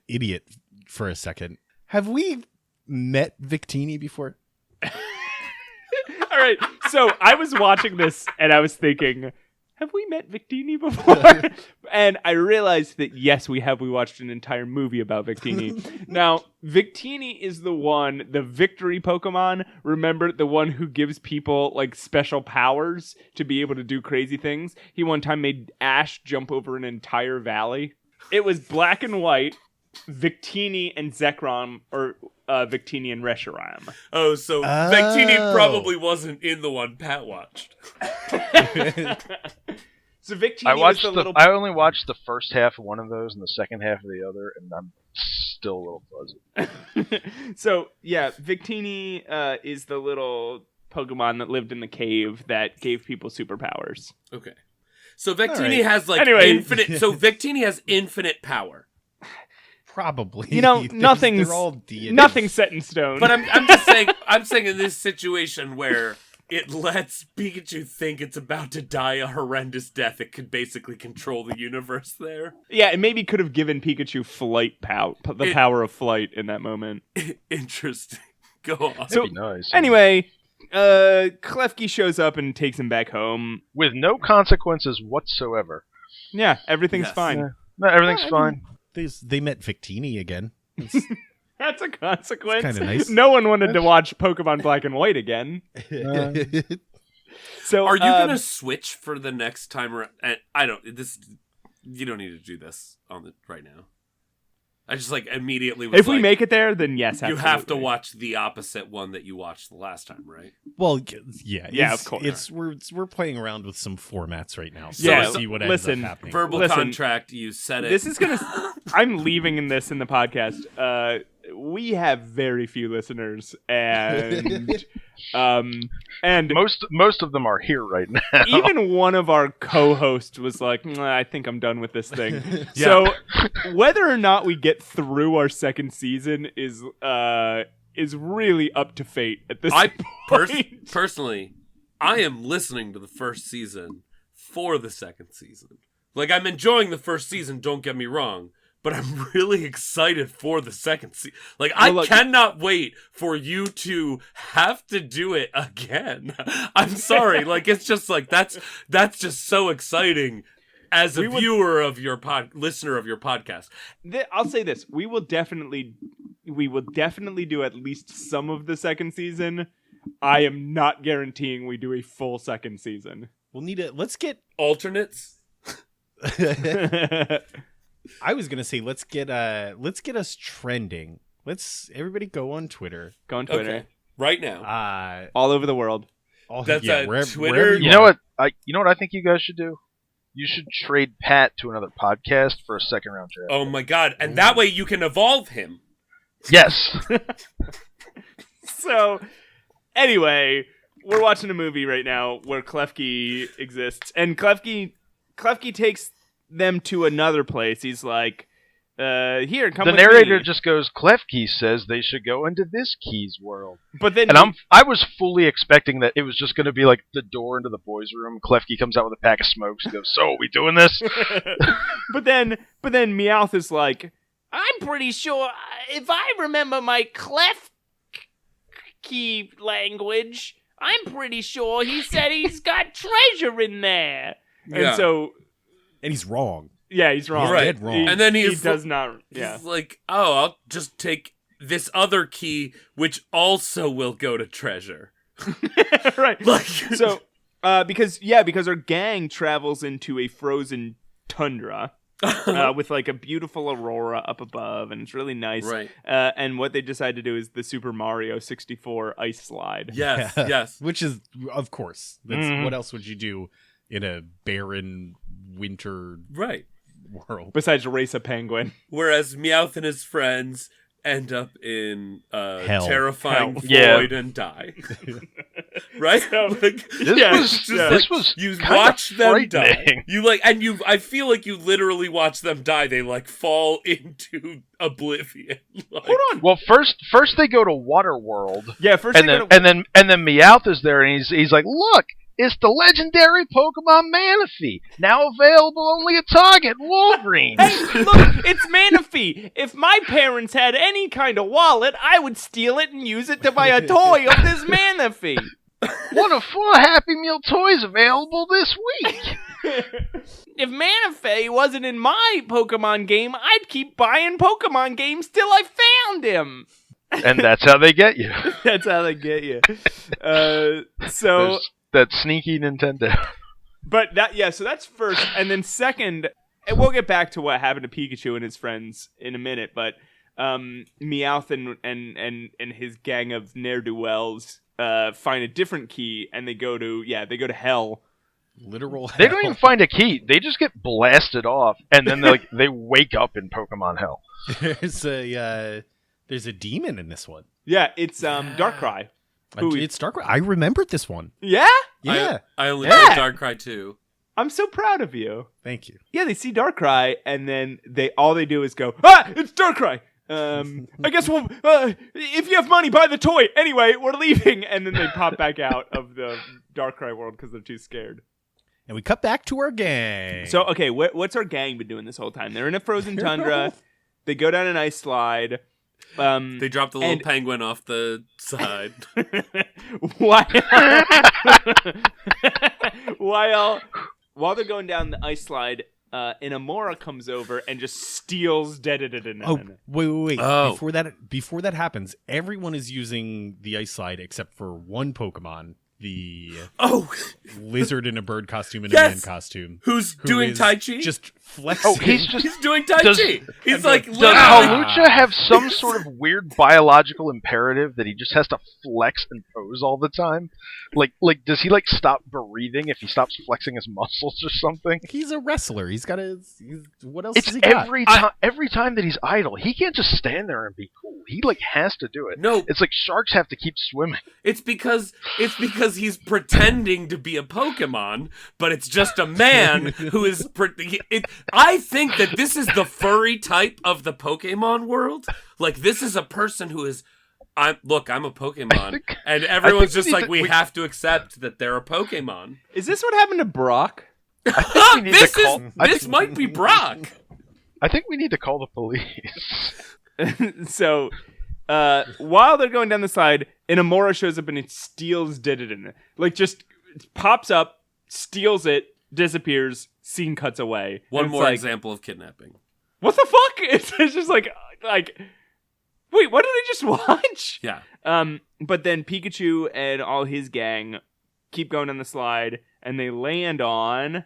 idiot for a second. Have we met Victini before? All right, so I was watching this and I was thinking, have we met Victini before? And I realized that yes, we have. We watched an entire movie about Victini. Now, Victini is the victory Pokemon. Remember, the one who gives people like special powers to be able to do crazy things. He one time made Ash jump over an entire valley. It was black and white. Victini and Zekrom, or Victini and Reshiram. Oh, so Victini probably wasn't in the one Pat watched. So Victini is the little... I only watched the first half of one of those and the second half of the other, and I'm still a little fuzzy. So, yeah, Victini is the little Pokemon that lived in the cave that gave people superpowers. Okay. So Victini has like infinite... So Victini has infinite power. Probably. You know, nothing's set in stone. But I'm just saying, in this situation where it lets Pikachu think it's about to die a horrendous death, it could basically control the universe there. Yeah, it maybe could have given Pikachu flight power of flight in that moment. Interesting. Go on. So, That'd be nice. Anyway, Klefki shows up and takes him back home. With no consequences whatsoever. Yeah, everything's fine. Yeah. No, everything's fine. They met Victini again. That's a consequence. Kind of nice. No one wanted to watch Pokemon Black and White again. So, are you gonna switch for the next time around? I don't. You don't need to do this right now. I just like immediately. Was if we make it there, then yes, you absolutely. have to watch the opposite one that you watched the last time, right? Well, yeah, of course. We're playing around with some formats right now. So Yeah, we'll see what ends up happening. Verbal contract. You said it. This is gonna. I'm leaving in this in the podcast. We have very few listeners, and most of them are here right now. even one of our co-hosts was like, I think I'm done with this thing. So whether or not we get through our second season is really up to fate at this point. Personally, I am listening to the first season for the second season. Like, I'm enjoying the first season, don't get me wrong, but I'm really excited for the second season. Like, I cannot wait for you to have to do it again. I'm sorry. Like, it's just like, that's just so exciting as a viewer of your listener of your podcast. I'll say this. We will definitely do at least some of the second season. I am not guaranteeing we do a full second season. We'll need let's get alternates. I was gonna say let's get us trending. Let's everybody go on Twitter. Go on Twitter right now. All over the world. That's Twitter. Wherever you know what? You know what I think you guys should do? You should trade Pat to another podcast for a second round draft. Oh my god! And that way you can evolve him. Yes. So, anyway, we're watching a movie right now where Klefki exists, and Klefki takes them to another place. He's like, "Here, come." The with narrator me. just goes, "Klefki says they should go into this Key's world." But then, I was fully expecting that it was just going to be like the door into the boys' room. Klefki comes out with a pack of smokes and goes, "So, are we doing this?" but then Meowth is like, "I'm pretty sure if I remember my Klefki language, I'm pretty sure he said he's got treasure in there." Yeah. And he's wrong. Yeah, he's wrong. Right. Dead wrong. And then he does not. Yeah. He's like, "Oh, I'll just take this other key, which also will go to treasure." Right. Like, So, because our gang travels into a frozen tundra. With like a beautiful aurora up above, and it's really nice. Right. And what they decide to do is the Super Mario 64 ice slide. yes, yes. Which is, of course, that's what else would you do in a barren winter Right. world Besides race a penguin. Whereas Meowth and his friends end up in Hell. terrifying Hell. void and die. Right? Like, This was you kinda watch them die. frightening. I feel like you literally watch them die. They like fall into oblivion. Like, Hold on. Well, first they go to Waterworld. Yeah, first And they then Meowth is there, and he's like, "Look, it's the legendary Pokemon Manaphy, now available only at Target and Walgreens." Hey, look, it's Manaphy. If my parents had any kind of wallet, I would steal it and use it to buy a toy of this Manaphy. One of 4 Happy Meal toys available this week. If Manaphy wasn't in my Pokemon game, I'd keep buying Pokemon games till I found him. And that's how they get you. That's how they get you. So... There's that sneaky Nintendo. But so that's first, and then second, and we'll get back to what happened to Pikachu and his friends in a minute, but Meowth and his gang of ne'er-do-wells find a different key, and they go to hell. literal hell. They don't even find a key. They just get blasted off, and then they wake up in Pokemon hell. There's a demon in this one. Yeah, it's Darkrai. It's Darkrai. I remembered this one. Yeah? Yeah. I only know Darkrai too. I'm so proud of you. Thank you. Yeah, they see Darkrai, and then all they do is go, "Ah, it's Darkrai! I guess we'll, if you have money, buy the toy. Anyway, we're leaving." And then they pop back out of the Darkrai world because they're too scared. And we cut back to our gang. So, okay, what's our gang been doing this whole time? They're in a frozen tundra. They go down an ice slide. They drop the little penguin off the side. While they're going down the ice slide, an Amora comes over and just steals Wait. Oh. Before that happens, everyone is using the ice slide except for one Pokemon, the lizard in a bird costume and a man costume. Who's doing Tai Chi? Just flexing. Oh, he's doing Tai Chi. He's like, Does Hawlucha have some sort of weird biological imperative that he just has to flex and pose all the time? Like does he stop breathing if he stops flexing his muscles or something? He's a wrestler. He's got to. What else It's has he got? every time that he's idle, he can't just stand there and be cool. He has to do it. No, it's like sharks have to keep swimming. It's because he's pretending to be a Pokemon, but it's just a man who is. I think that this is the furry type of the Pokemon world. Like, this is a person who is. I'm a Pokemon, and everyone's just like, we have to accept that they're a Pokemon. Is this what happened to Brock? This might be Brock. I think we need to call the police. So, while they're going down the slide, an Amora shows up and it steals Dididin. Like, just pops up, steals it, disappears, scene cuts away. One more example of kidnapping. What the fuck? It's just like, wait, what did I just watch? Yeah. But then Pikachu and all his gang keep going on the slide, and they land on...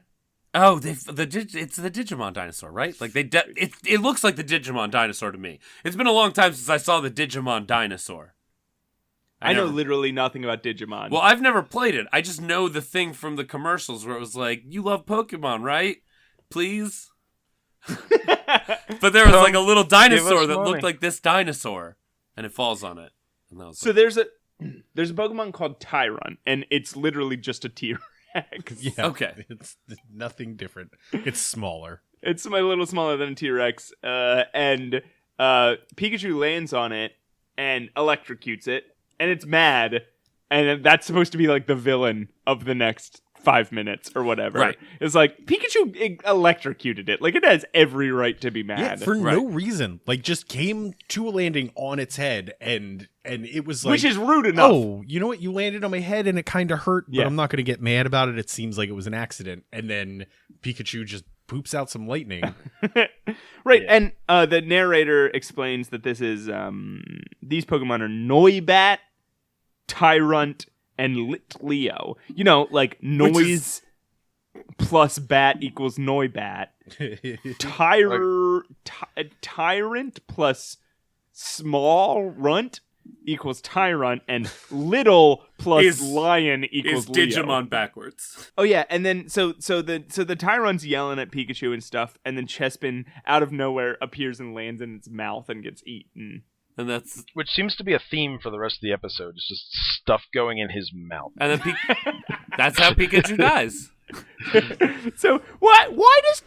Oh, it's the Digimon dinosaur, right? Like it looks like the Digimon dinosaur to me. It's been a long time since I saw the Digimon dinosaur. I know literally nothing about Digimon. Well, I've never played it. I just know the thing from the commercials where it was like, "You love Pokemon, right? Please." But there was like a little dinosaur that looked like this dinosaur, and it falls on it. And that was so there's a Pokemon called Tyron, and it's literally just a T-Rex. Yeah, okay. It's nothing different. It's smaller. It's a little smaller than a T-Rex, and Pikachu lands on it and electrocutes it, and it's mad, and that's supposed to be like the villain of the next 5 minutes or whatever. Right. It's like, Pikachu electrocuted it. Like, it has every right to be mad. Yeah, for no reason. Like, just came to a landing on its head, and it was like... Which is rude enough. Oh, you know what? You landed on my head, and it kind of hurt, but I'm not going to get mad about it. It seems like it was an accident. And then Pikachu just poops out some lightning. Right, yeah. And the narrator explains that this is... these Pokemon are Noibat, Tyrunt, and Litleo. You know, like noise plus bat equals Noibat. Tyrant plus small runt equals Tyrunt, and little plus lion equals Leo. Digimon backwards. Oh yeah, and then so the Tyrunt's yelling at Pikachu and stuff, and then Chespin out of nowhere appears and lands in its mouth and gets eaten. And that's which seems to be a theme for the rest of the episode. It's just stuff going in his mouth. And then that's how Pikachu dies. So why does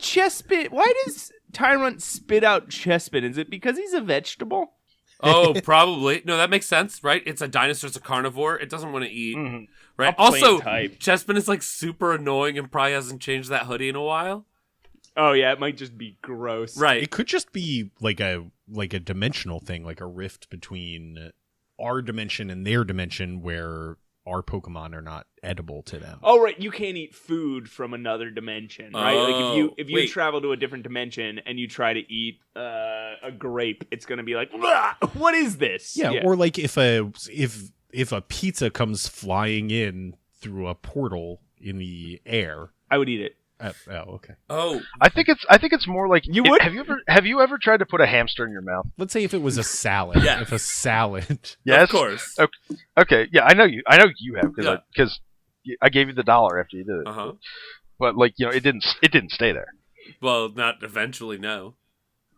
Tyrunt spit out Chespin? Is it because he's a vegetable? Oh, probably. No, that makes sense, right? It's a dinosaur, it's a carnivore. It doesn't want to eat. Mm-hmm. Right? Also, Chespin is like super annoying and probably hasn't changed that hoodie in a while. Oh yeah, it might just be gross. Right. It could just be like a dimensional thing, like a rift between our dimension and their dimension where our Pokemon are not edible to them. Oh right, you can't eat food from another dimension, right? Oh, like if you travel to a different dimension and you try to eat a grape, it's gonna be like, what is this? Yeah, or like if a pizza comes flying in through a portal in the air, I would eat it. Okay. Oh, I think it's more like you would. Have you ever tried to put a hamster in your mouth? Let's say if it was a salad. Yeah. If a salad. Yes, of course. Okay. Yeah, I know you have because I gave you the $1 after you did it. Uh-huh. But like it didn't stay there. Well, not eventually. No.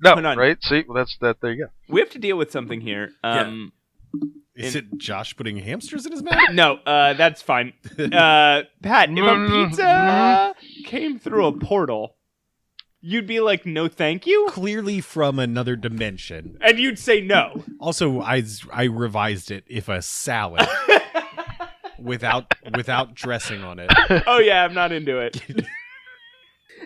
No. Right. See, well that's that. There you go. We have to deal with something here. Is it Josh putting hamsters in his mouth? No, that's fine. Pat, if a pizza came through a portal, you'd be like, no thank you? Clearly from another dimension. And you'd say no. Also, I revised it if a salad without dressing on it. Oh yeah, I'm not into it.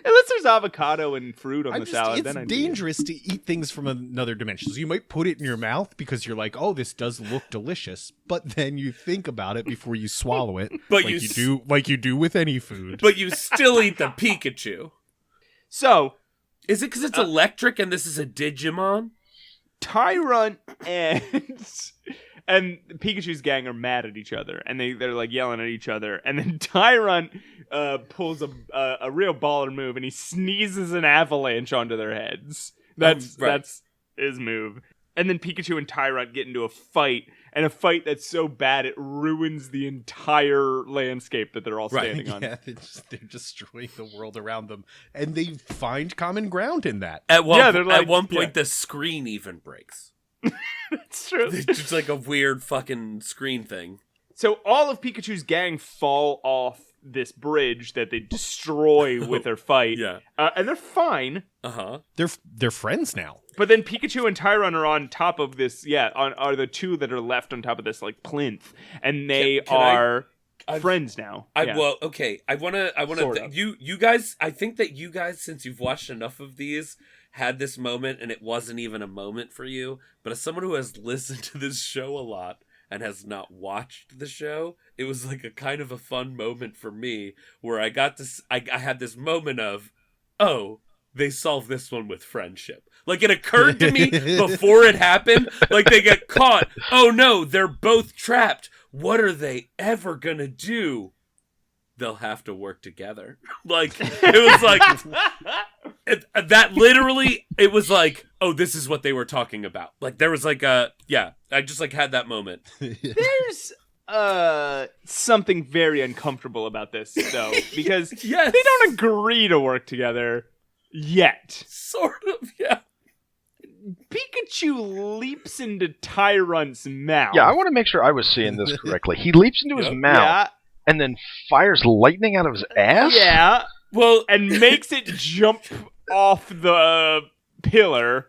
Unless there's avocado and fruit on the salad, then it's dangerous to eat things from another dimension. So you might put it in your mouth because you're like, "Oh, this does look delicious," but then you think about it before you swallow it, but like you do with any food. But you still eat the Pikachu. So, is it because it's electric and this is a Digimon? Tyrunt and Pikachu's gang are mad at each other, and they're like yelling at each other, and then Tyrunt pulls a real baller move, and he sneezes an avalanche onto their heads. That's his move. And then Pikachu and Tyrunt get into a fight, and a fight that's so bad it ruins the entire landscape that they're all standing on. Yeah, they're destroying the world around them, and they find common ground in that. At one point, the screen even breaks. That's true. It's just like a weird fucking screen thing. So all of Pikachu's gang fall off this bridge that they destroy with their fight. Yeah. And they're fine. Uh-huh. They're friends now. But then Pikachu and Tyrunt are on top of this, are the two that are left on top of this like plinth, and they are friends now. Well, okay. I wanna you guys, I think that you guys, since you've watched enough of these, had this moment and it wasn't even a moment for you, but as someone who has listened to this show a lot and has not watched the show, it was like a kind of a fun moment for me where I got to, I had this moment of, oh, they solved this one with friendship. Like, it occurred to me before it happened, like they get caught. Oh no, they're both trapped. What are they ever gonna do? They'll have to work together. Like, it was like, that literally, it was like, oh, this is what they were talking about. Like, there was like I just like had that moment. There's something very uncomfortable about this, though, because Yes. they don't agree to work together yet. Sort of, yeah. Pikachu leaps into Tyrant's mouth. Yeah, I want to make sure I was seeing this correctly. He leaps into his mouth Yeah. and then fires lightning out of his ass? Yeah. Well, And makes it jump off the pillar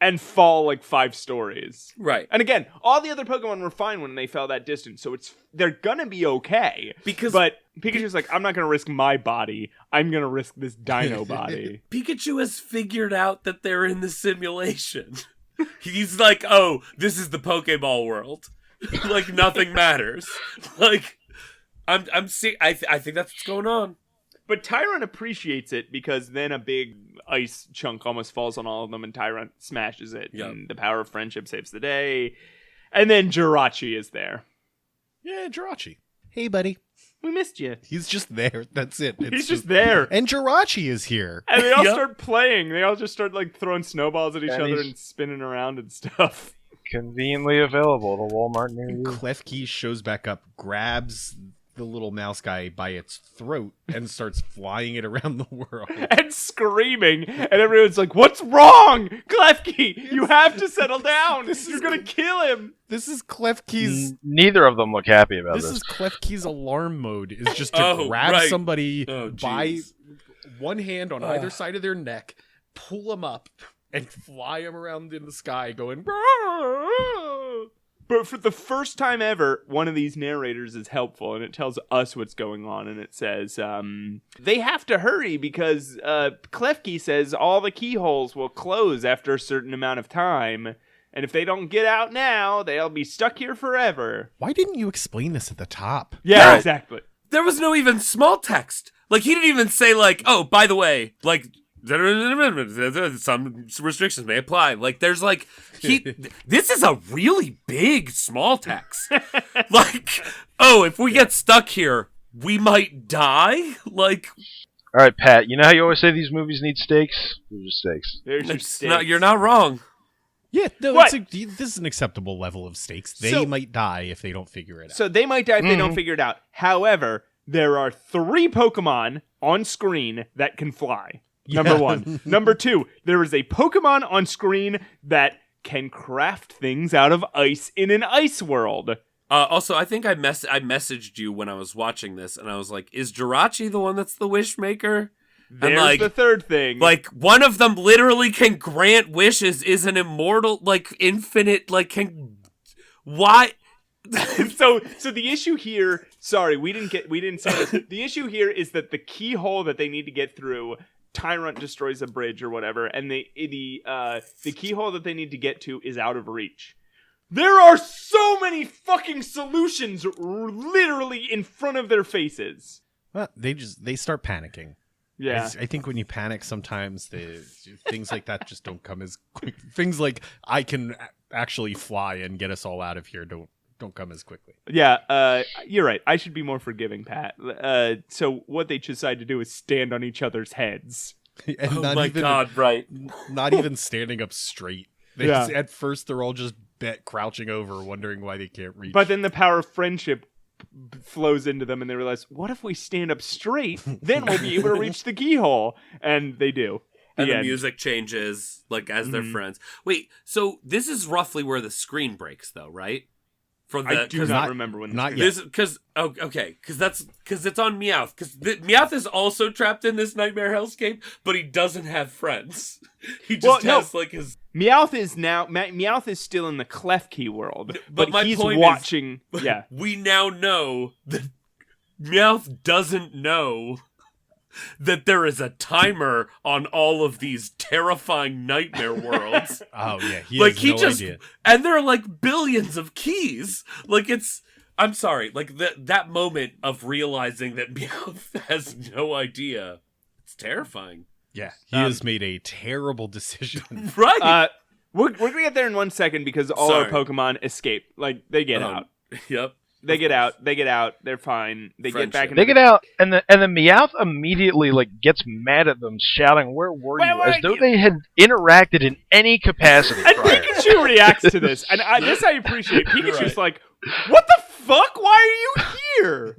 and fall like 5 stories. right. And again, all the other Pokemon were fine when they fell that distance, so they're gonna be okay. But Pikachu's like, I'm not gonna risk my body. I'm gonna risk this dino body. Pikachu has figured out that they're in the simulation. He's like, oh, this is the Pokeball world. Like, nothing matters. Like, I think that's what's going on. But Tyrant appreciates it because then a big ice chunk almost falls on all of them and Tyrant smashes it. Yep. And the power of friendship saves the day. And then Jirachi is there. Yeah, Jirachi. Hey, buddy. We missed you. He's just there. That's it. It's He's just there. And Jirachi is here. And they all Yep. start playing. They all just start like throwing snowballs at each And other he's- and spinning around and stuff. Conveniently available at a Walmart near you. Klefki shows back up, grabs the little mouse guy by its throat, and starts flying it around the world. And screaming. And everyone's like, what's wrong? Klefki, you have to settle down. You're going to kill him. This is Klefki's... Neither of them look happy about This this. is Klefki's alarm mode, is just to Oh, grab right. somebody Oh, by jeez. one hand on either side of their neck, pull them up, and fly them around in the sky going... But for the first time ever, one of these narrators is helpful, and it tells us what's going on, and it says, they have to hurry because Klefki says all the keyholes will close after a certain amount of time, and if they don't get out now, they'll be stuck here forever. Why didn't you explain this at the top? Yeah, Right. exactly. There was no even small text. Like, he didn't even say, like, oh, by the way, like, some restrictions may apply. Like, there's like, this is a really big small text. Like, oh, if we get stuck here, we might die. Like, All right, Pat, you know how you always say these movies need stakes? These are stakes. There's your it's stakes. not, you're not wrong. Yeah, no, What? this is an acceptable level of stakes. They So- might die if they don't figure it out. So they might die if they don't figure it out. However, there are 3 Pokemon on screen that can fly. Number 1. Number 2, there is a Pokemon on screen that can craft things out of ice in an ice world. Also, I think I messaged you when I was watching this, and I was like, is Jirachi the one that's the wish maker? There's like, the third thing. Like, one of them literally can grant wishes, is an immortal, like, infinite, like, can... Why? so the issue here, sorry, we didn't say this. The issue here is that the keyhole that they need to get through, Tyrant destroys a bridge or whatever, and the keyhole that they need to get to is out of reach. There are so many fucking solutions literally in front of their faces. Well, they start panicking. Yeah. I think when you panic, sometimes things like that just don't come as quick. Things like I can actually fly and get us all out of here don't come as quickly. Yeah, you're right. I should be more forgiving, Pat. So what they decide to do is stand on each other's heads. And Oh my god, right. Not even standing up straight. Yeah. At first, they're all just crouching over, wondering why they can't reach. But then the power of friendship flows into them, and they realize, what if we stand up straight? Then we'll be able to reach the keyhole. And they do. And the end. music changes, like, as they're friends. Wait, so this is roughly where the screen breaks, though, right? For the, I do not remember when. not this yet. This because because it's on Meowth, because Meowth is also trapped in this nightmare hellscape, but he doesn't have friends. He just has like his. Meowth is still in the Klefki world, But my he's point is- watching. Yeah, We now know that Meowth doesn't know that there is a timer on all of these terrifying nightmare worlds. Oh yeah, he like has no idea. And there are like billions of keys. Like I'm sorry, like that moment of realizing that Meowth has no idea, it's terrifying. Yeah, he has made a terrible decision. Right. We're gonna get there in 1 second because all our Pokemon escape. Like they get out. Yep. They get out. They're fine. They get back in. They get out, and the Meowth immediately gets mad at them, shouting, "Where were you?" As though they had interacted in any capacity And prior. Pikachu reacts to this, and this I appreciate. Pikachu's like, "What the fuck? Why are you here?"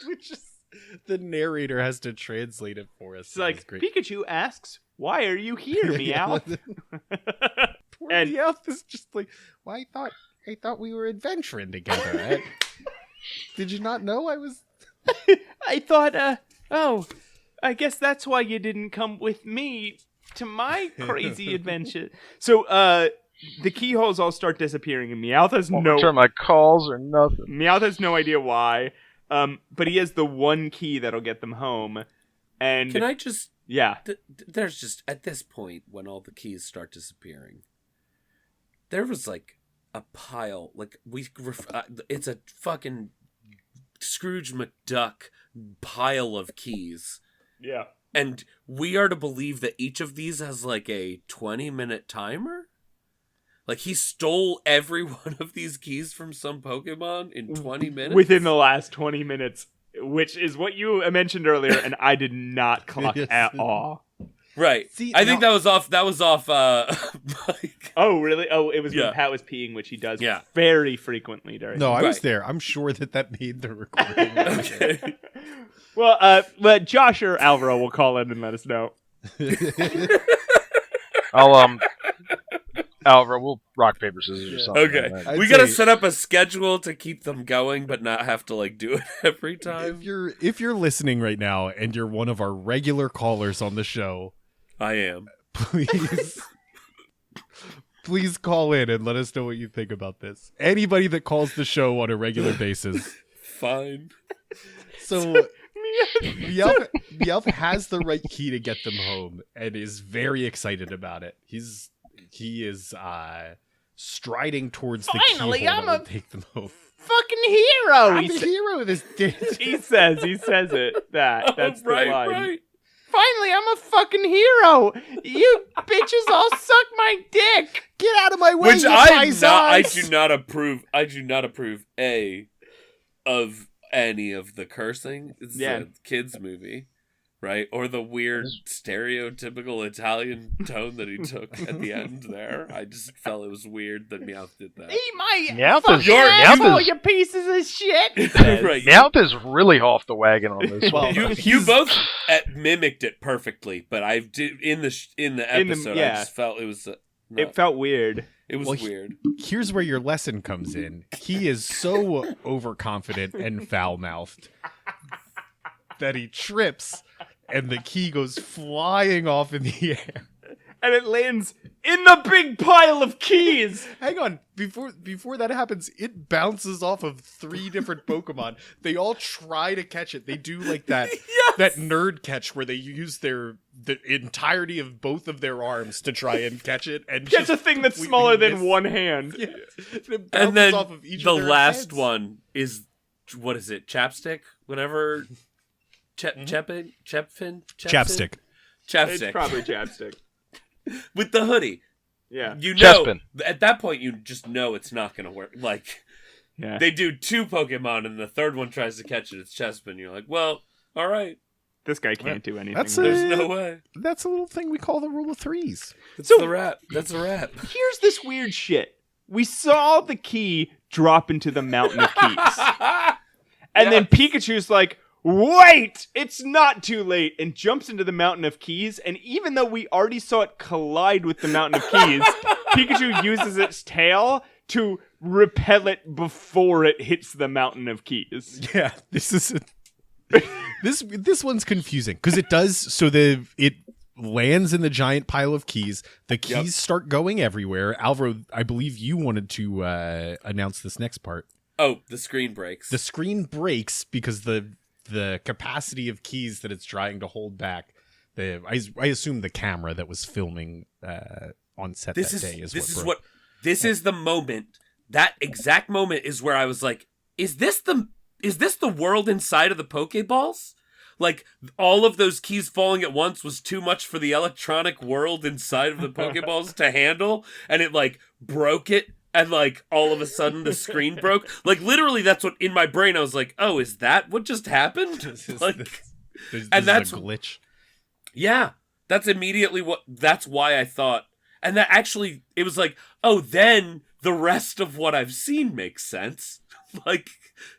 Which is the narrator has to translate it for us. It's like Pikachu asks, "Why are you here, Meowth?" Poor Meowth is just like, "Well, I thought we were adventuring together. Did you not know I was?" I thought, I guess that's why you didn't come with me to my crazy adventure. So, the keyholes all start disappearing, and Meowth has Return my calls or nothing. Meowth has no idea why. But he has the one key that'll get them home. And can I just? Yeah. There's just at this point when all the keys start disappearing, there was like a pile. Like it's a fucking Scrooge McDuck pile of keys. Yeah. And we are to believe that each of these has like a 20-minute timer? Like he stole every one of these keys from some Pokemon in 20 minutes? Within the last 20 minutes, which is what you mentioned earlier, and I did not clock at all. Right. See, I think that was off Mike. Oh, really? Oh, it was when Pat was peeing, which he does very frequently during. No, I was there. I'm sure that made the recording. Okay. Well, but Josh or Alvaro will call in and let us know. Alvaro, we'll rock, paper, scissors or something. Okay. Like We gotta set up a schedule to keep them going, but not have to like do it every time. If you're listening right now and you're one of our regular callers on the show, I am. Please call in and let us know what you think about this. Anybody that calls the show on a regular basis. Fine. So Meowth has the right key to get them home and is very excited about it. He is striding towards the keyhole that will take them home. Fucking hero! I'm the hero of this day. He says it. That's the line. Right. Finally, I'm a fucking hero. You bitches all suck my dick. Get out of my way, Which you I do not approve. I do not approve of any of the cursing. It's a kids movie, right? Or the weird stereotypical Italian tone that he took at the end there. I just felt it was weird that Meowth did that. Eat my Meowth you pieces of shit. Right. Meowth is really off the wagon on this one. You both mimicked it perfectly, but I did in the episode. I just felt it was. It felt weird. It was weird. Here's where your lesson comes in. He is so overconfident and foul-mouthed that he trips and the key goes flying off in the air. And it lands in the big pile of keys. Hang on. Before that happens, it bounces off of 3 different Pokemon. They all try to catch it. They do like that that nerd catch where they use the entirety of both of their arms to try and catch it. And catch a thing that's smaller than one hand. Yeah. And then off of each the of their last heads. one is, what is it? Chapstick? Whatever. Chapstick? Chapstick. It's probably chapstick. With the hoodie. Yeah. You know, Chespin. at that point, you just know it's not going to work. Like, they do 2 Pokemon, and the third one tries to catch it. It's Chespin. You're like, well, all right. This guy can't do anything. There's no way. That's a little thing we call the rule of 3s. That's the rap. That's a rap. Here's this weird shit. We saw the key drop into the mountain of keys. And then Pikachu's like, wait, it's not too late, and jumps into the mountain of keys. And even though we already saw it collide with the mountain of keys, Pikachu uses its tail to repel it before it hits the mountain of keys. Yeah, this is this one's confusing because it does. So it lands in the giant pile of keys. The keys start going everywhere. Alvaro, I believe you wanted to announce this next part. Oh, the screen breaks. The screen breaks because the the capacity of keys that it's trying to hold back. I assume the camera that was filming on set that day is this is the moment. That exact moment is where I was like, is this the world inside of the Pokeballs? Like, all of those keys falling at once was too much for the electronic world inside of the Pokeballs to handle, and it, like, broke it, and, like, all of a sudden the screen broke. Like, literally, that's what, in my brain, I was like, oh, is that what just happened? This is a glitch. Yeah, that's why I thought, and that actually, it was like, oh, then the rest of what I've seen makes sense. Like,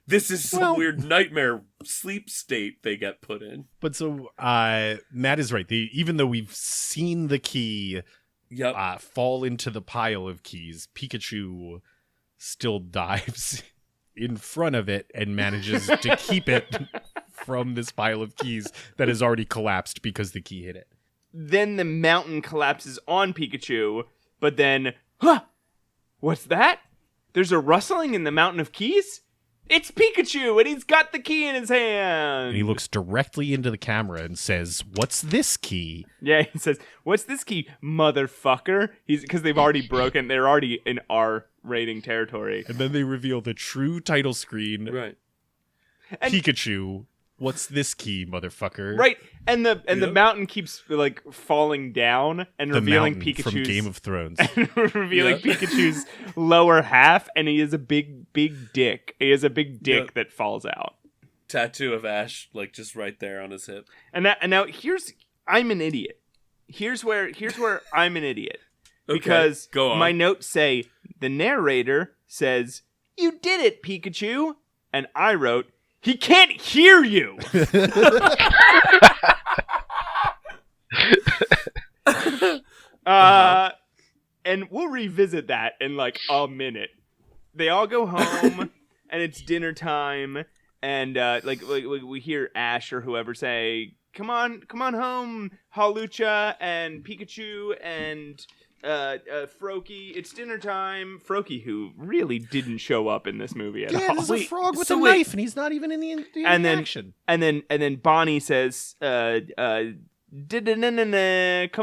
this is some weird nightmare sleep state they get put in. But so, Matt is right. Even though we've seen the key fall into the pile of keys, Pikachu still dives in front of it and manages to keep it from this pile of keys that has already collapsed because the key hit it. Then the mountain collapses on Pikachu, but then, what's that? There's a rustling in the mountain of keys? It's Pikachu, and he's got the key in his hand. And he looks directly into the camera and says, "What's this key?" Yeah, he says, "What's this key, motherfucker?" Because they've already broken. They're already in R rating territory. And then they reveal the true title screen. Right. And Pikachu. What's this key, motherfucker? Right, and the mountain keeps like falling down and the revealing Pikachu's from Game of Thrones, revealing Pikachu's lower half, and he is a big dick. He has a big dick that falls out. Tattoo of Ash, like just right there on his hip. And now I'm an idiot. Here's where I'm an idiot because go on. My notes say the narrator says, "You did it, Pikachu," and I wrote, "He can't hear you." And we'll revisit that in like a minute. They all go home, and it's dinner time, and like we hear Ash or whoever say, "Come on home, Halucha and Pikachu and Froakie, it's dinner time." Froakie, who really didn't show up in this movie at all. There's a frog with a knife, and he's not even in the action. And then Bonnie says, "Come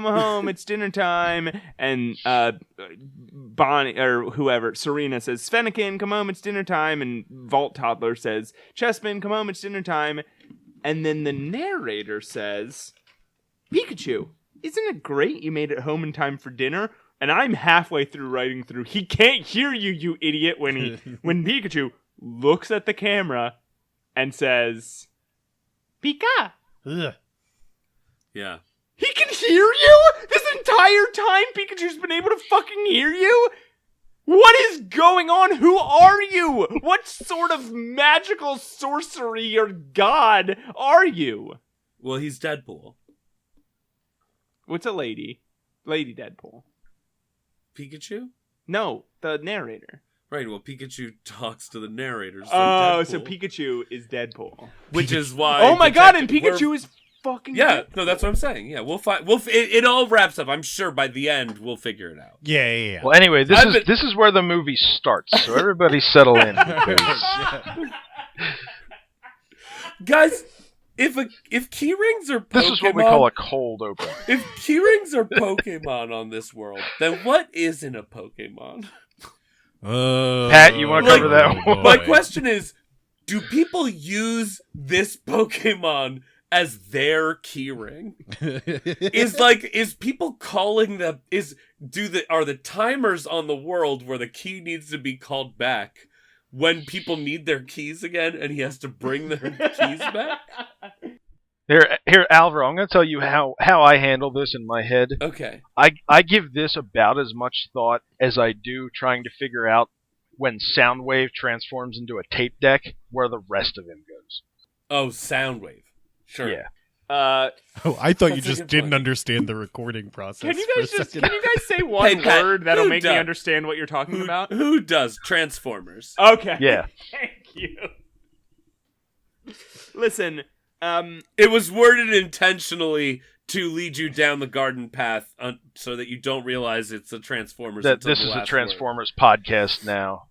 home, it's dinner time." And Bonnie or whoever, Serena says, "Fennekin, come home, it's dinner time." And Vault Toddler says, "Chessman, come home, it's dinner time." And then the narrator says, "Pikachu, isn't it great you made it home in time for dinner?" And I'm halfway through writing through, "He can't hear you, you idiot," when Pikachu looks at the camera and says, "Pika." Ugh. Yeah. He can hear you? This entire time Pikachu's been able to fucking hear you? What is going on? Who are you? What sort of magical sorcery or god are you? Well, he's Deadpool. What's a lady? Lady Deadpool. Pikachu? No, the narrator. Right, well, Pikachu talks to the narrators. Oh, like so Pikachu is Deadpool. Which is why... Oh my god, and Pikachu is fucking Deadpool. No, that's what I'm saying. Yeah, we'll find... It all wraps up. I'm sure by the end, we'll figure it out. Yeah. Well, anyway, this is where the movie starts, so everybody settle in. Guys... If key rings are Pokemon... This is what we call a cold open. If key rings are Pokemon on this world, then what isn't a Pokemon? Pat, you want to cover that one? My question is, do people use this Pokemon as their key ring? Is people calling them... Are the timers on the world where the key needs to be called back when people need their keys again and he has to bring their keys back? Here, Alvaro, I'm going to tell you how I handle this in my head. Okay. I give this about as much thought as I do trying to figure out when Soundwave transforms into a tape deck where the rest of him goes. Oh, Soundwave. Sure. Yeah. I thought you just didn't understand the recording process. Can you guys say one word that'll make me understand what you're talking about? Who does? Transformers. Okay. Yeah. Thank you. Listen, it was worded intentionally to lead you down the garden path so that you don't realize it's a Transformers. This is a Transformers podcast now.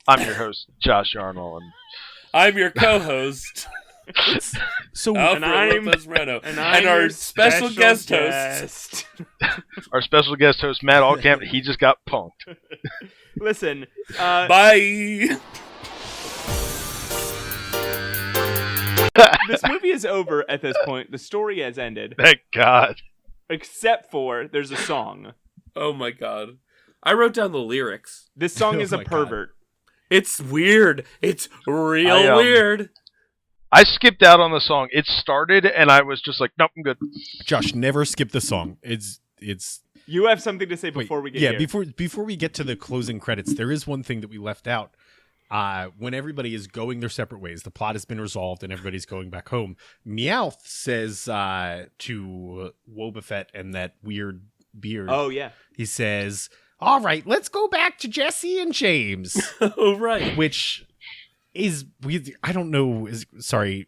I'm your host, Josh Yarnall, and I'm your co-host, So Alvaro Lopez Moreno and our special guest host. Our special guest host, Matt Allcamp, he just got punked. Listen. Bye. This movie is over at this point. The story has ended. Thank God. Except for there's a song. Oh my God. I wrote down the lyrics. This song is a pervert. God. It's weird. It's real weird. I skipped out on the song. It started, and I was just like, nope, I'm good. Josh, never skip the song. It's. You have something to say before we get here. Before we get to the closing credits, there is one thing that we left out. When everybody is going their separate ways, the plot has been resolved, and everybody's going back home. Meowth says to Wobbuffet and that weird beard. Oh, yeah. He says, all right, let's go back to Jesse and James. Oh, right. Which is, I don't know, sorry,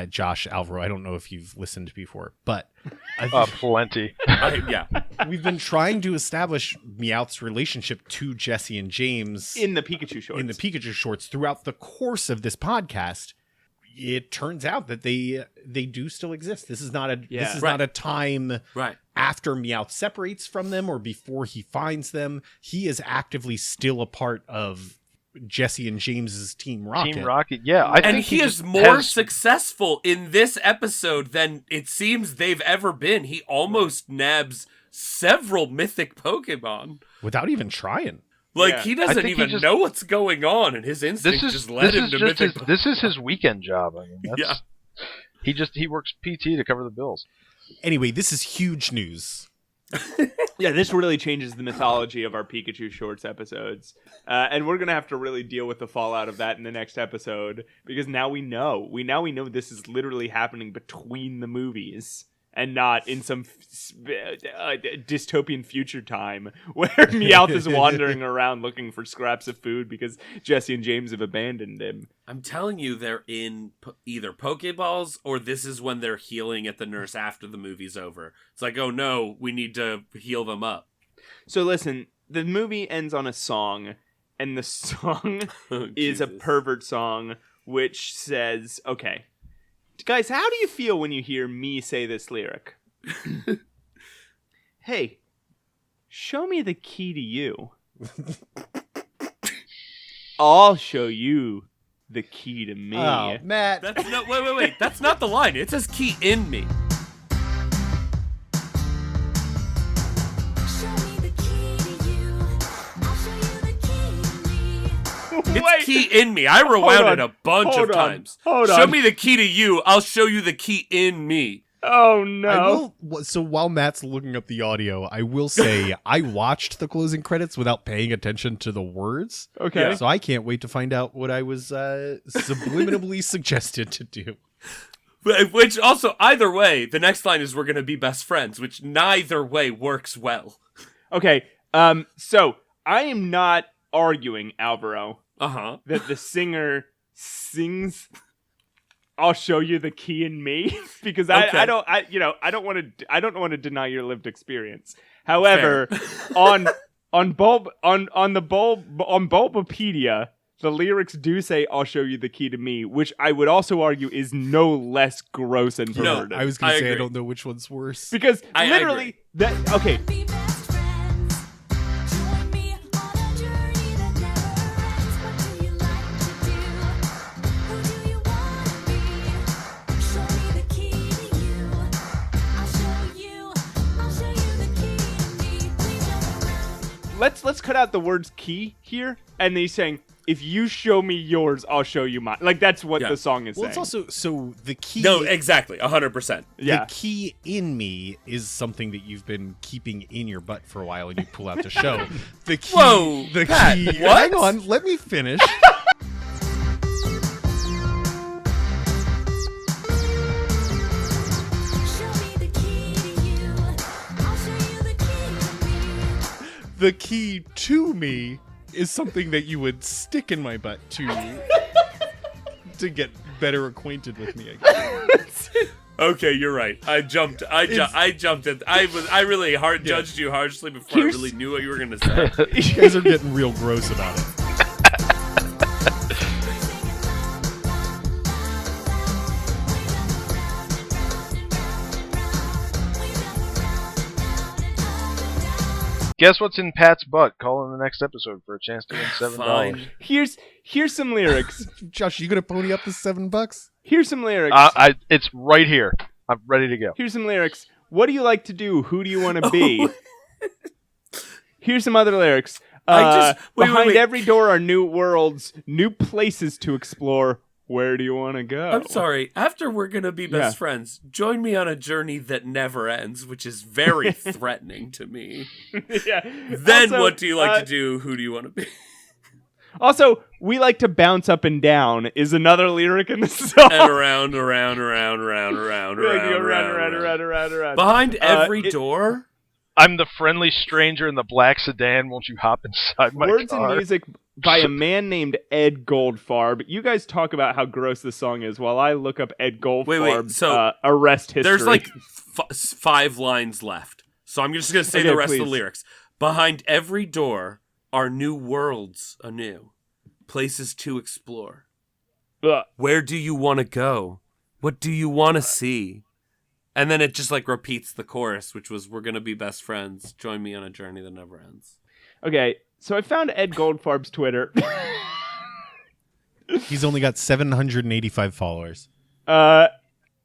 Josh, Alvaro, I don't know if you've listened before, but... plenty. Yeah. We've been trying to establish Meowth's relationship to Jesse and James... In the Pikachu shorts. Throughout the course of this podcast. It turns out that they do still exist. This is not a time after Meowth separates from them or before he finds them. He is actively still a part of Jesse and James's Team Rocket. Team Rocket, yeah. I think he is more successful in this episode than it seems they've ever been. He almost nabs several mythic Pokemon without even trying. He doesn't even know what's going on, and his instincts just led him to mythic. This is his weekend job. I mean, he works PT to cover the bills. Anyway, this is huge news. Yeah, this really changes the mythology of our Pikachu Shorts episodes. And we're going to have to really deal with the fallout of that in the next episode, because now we know. We know this is literally happening between the movies and not in some dystopian future time where Meowth is wandering around looking for scraps of food because Jesse and James have abandoned him. I'm telling you, they're in either Pokeballs or this is when they're healing at the nurse after the movie's over. It's like, oh no, we need to heal them up. So listen, the movie ends on a song, and the song is a pervert song, which says, okay, guys, how do you feel when you hear me say this lyric? Hey, show me the key to you. I'll show you the key to me. Oh, Matt. Wait. That's not the line. It says key in me. It's key in me. I rewound it a bunch of times. Show me the key to you. I'll show you the key in me. Oh, no. So while Matt's looking up the audio, I will say I watched the closing credits without paying attention to the words. Okay. Yeah. So I can't wait to find out what I was subliminally suggested to do. Which also, either way, the next line is we're going to be best friends, which neither way works well. Okay. So I am not arguing, Alvaro, that the singer sings I'll show you the key in me because I don't want to deny your lived experience. However, on Bulbapedia, the lyrics do say "I'll show you the key to me," which I would also argue is no less gross and perverted. No, I was going to say I don't know which one's worse because literally okay. Let's cut out the words key here, and he's saying, if you show me yours, I'll show you mine. Like, that's what the song is saying. It's also, so the key... No, exactly, 100%. Yeah. The key in me is something that you've been keeping in your butt for a while, and you pull out to show. The key... Whoa, the Pat, key... what? Hang on, let me finish. The key to me is something that you would stick in my butt to get better acquainted with me, I guess. Okay, you're right. I jumped it. I really judged you harshly before I really knew what you were going to say. You guys are getting real gross about it. guess what's in Pat's butt? Call in the next episode for a chance to win $7. Fine. Here's some lyrics. Josh, you gonna pony up the $7? Here's some lyrics. It's right here. I'm ready to go. Here's some lyrics. What do you like to do? Who do you want to be? Here's some other lyrics. Behind every door are new worlds, new places to explore. Where do you want to go? I'm sorry. After we're going to be best friends, join me on a journey that never ends, which is very threatening to me. Yeah. Then Also, what do you like to do? Who do you want to be? Also, we like to bounce up and down is another lyric in the song. And around. Behind every door? I'm the friendly stranger in the black sedan. Won't you hop inside my Words car? and music by a man named Ed Goldfarb. You guys talk about how gross this song is while I look up Ed Goldfarb's arrest history. There's like 5 lines left. So I'm just going to say the rest of the lyrics. Behind every door are new worlds anew. Places to explore. Where do you want to go? What do you want to see? And then it just like repeats the chorus, which was, we're going to be best friends. Join me on a journey that never ends. Okay, so I found Ed Goldfarb's Twitter. He's only got 785 followers.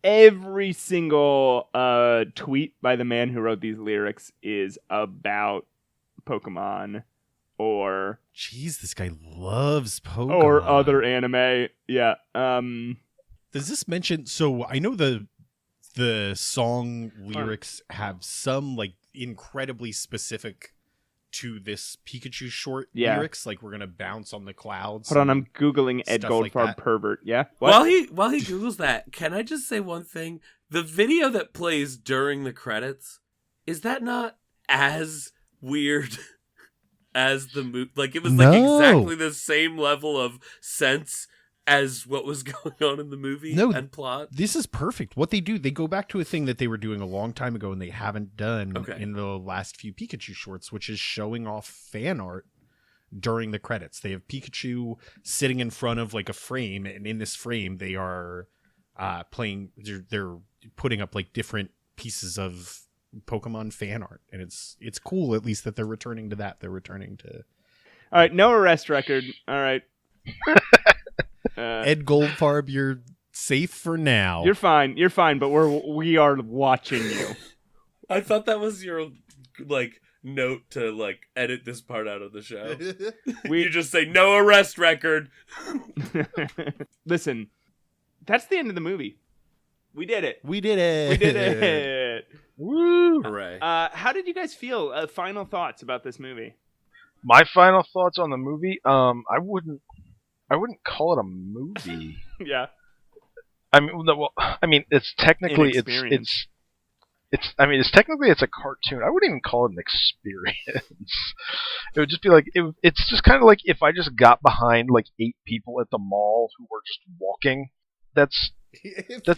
Every single tweet by the man who wrote these lyrics is about Pokemon or... Jeez, this guy loves Pokemon. Or other anime. Yeah. Does this mention... So I know the song lyrics have some like incredibly specific to this Pikachu short lyrics, like we're gonna bounce on the clouds. Hold on, I'm googling Ed Goldfarb like pervert. Yeah. What? While he googles that, can I just say one thing? The video that plays during the credits, is that not as weird as the movie? Like it was like exactly the same level of sense as what was going on in the movie and plot. This is perfect. What they do, they go back to a thing that they were doing a long time ago and they haven't done in the last few Pikachu shorts, which is showing off fan art during the credits. They have Pikachu sitting in front of like a frame, and in this frame they are playing, they're putting up like different pieces of Pokemon fan art, and it's cool at least that they're returning to that. They're returning to... All right, no arrest record. All right. Ed Goldfarb, you're safe for now. You're fine, but we are watching you. I thought that was your like note to like edit this part out of the show. You just say no arrest record. Listen, that's the end of the movie. We did it. We did it. Woo! Hooray. How did you guys feel? Final thoughts about this movie? My final thoughts on the movie, I wouldn't call it a movie. Yeah. I mean, it's technically it's technically a cartoon. I wouldn't even call it an experience. It would just be like it's just kind of like if I just got behind like 8 people at the mall who were just walking. That's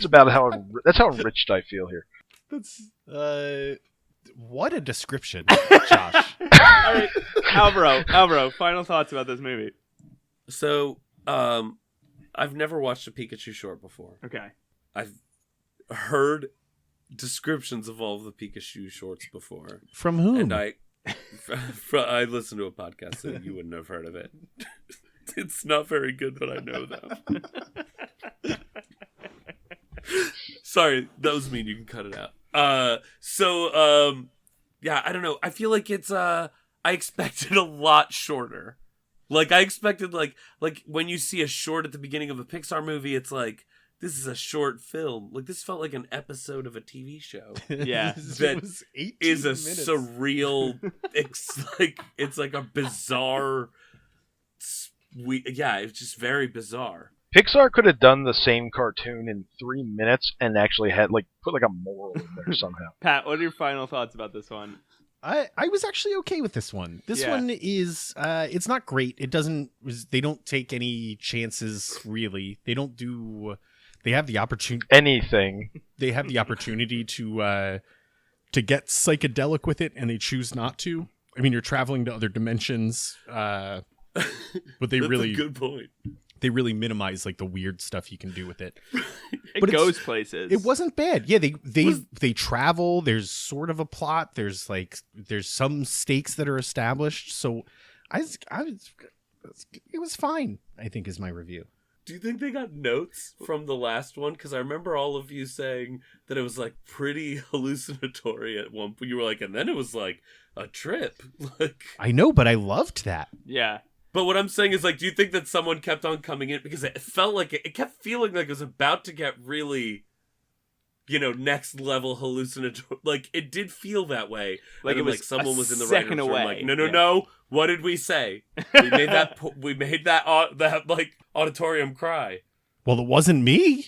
about how enriched I feel here. That's what a description, Josh. All right, Alvaro, final thoughts about this movie. So, I've never watched a Pikachu short before. Okay. I've heard descriptions of all of the Pikachu shorts before. From whom? And I listened to a podcast, so you wouldn't have heard of it. It's not very good, but I know them. Sorry, that was mean. You can cut it out. Yeah, I don't know. I feel like it's, I expected a lot shorter. Like, I expected, like when you see a short at the beginning of a Pixar movie, it's like, this is a short film. Like, this felt like an episode of a TV show. Yeah. That is a minutes. Surreal, it's like a bizarre, it's just very bizarre. Pixar could have done the same cartoon in 3 minutes and actually had, put a moral in there somehow. Pat, what are your final thoughts about this one? I was actually okay with this one. This one is it's not great. They don't take any chances really. They have the opportunity anything. They have the opportunity to get psychedelic with it and they choose not to. I mean, you're traveling to other dimensions, but they That's really a good point. they really minimize like the weird stuff you can do with it. It goes places. It wasn't bad. Yeah, they travel. There's sort of a plot. There's some stakes that are established. So it was fine, I think, is my review. Do you think they got notes from the last one? Because I remember all of you saying that it was like pretty hallucinatory at one point. You were like, and then it was like a trip. Like, I know, but I loved that. Yeah. But what I'm saying is, like, do you think that someone kept on coming in? Because it felt like it kept feeling like it was about to get really, next level hallucinatory. Like, it did feel that way. Like and it was like someone was in the second writer's room, away. like, no. What did we say? We made that like auditorium cry. Well, it wasn't me.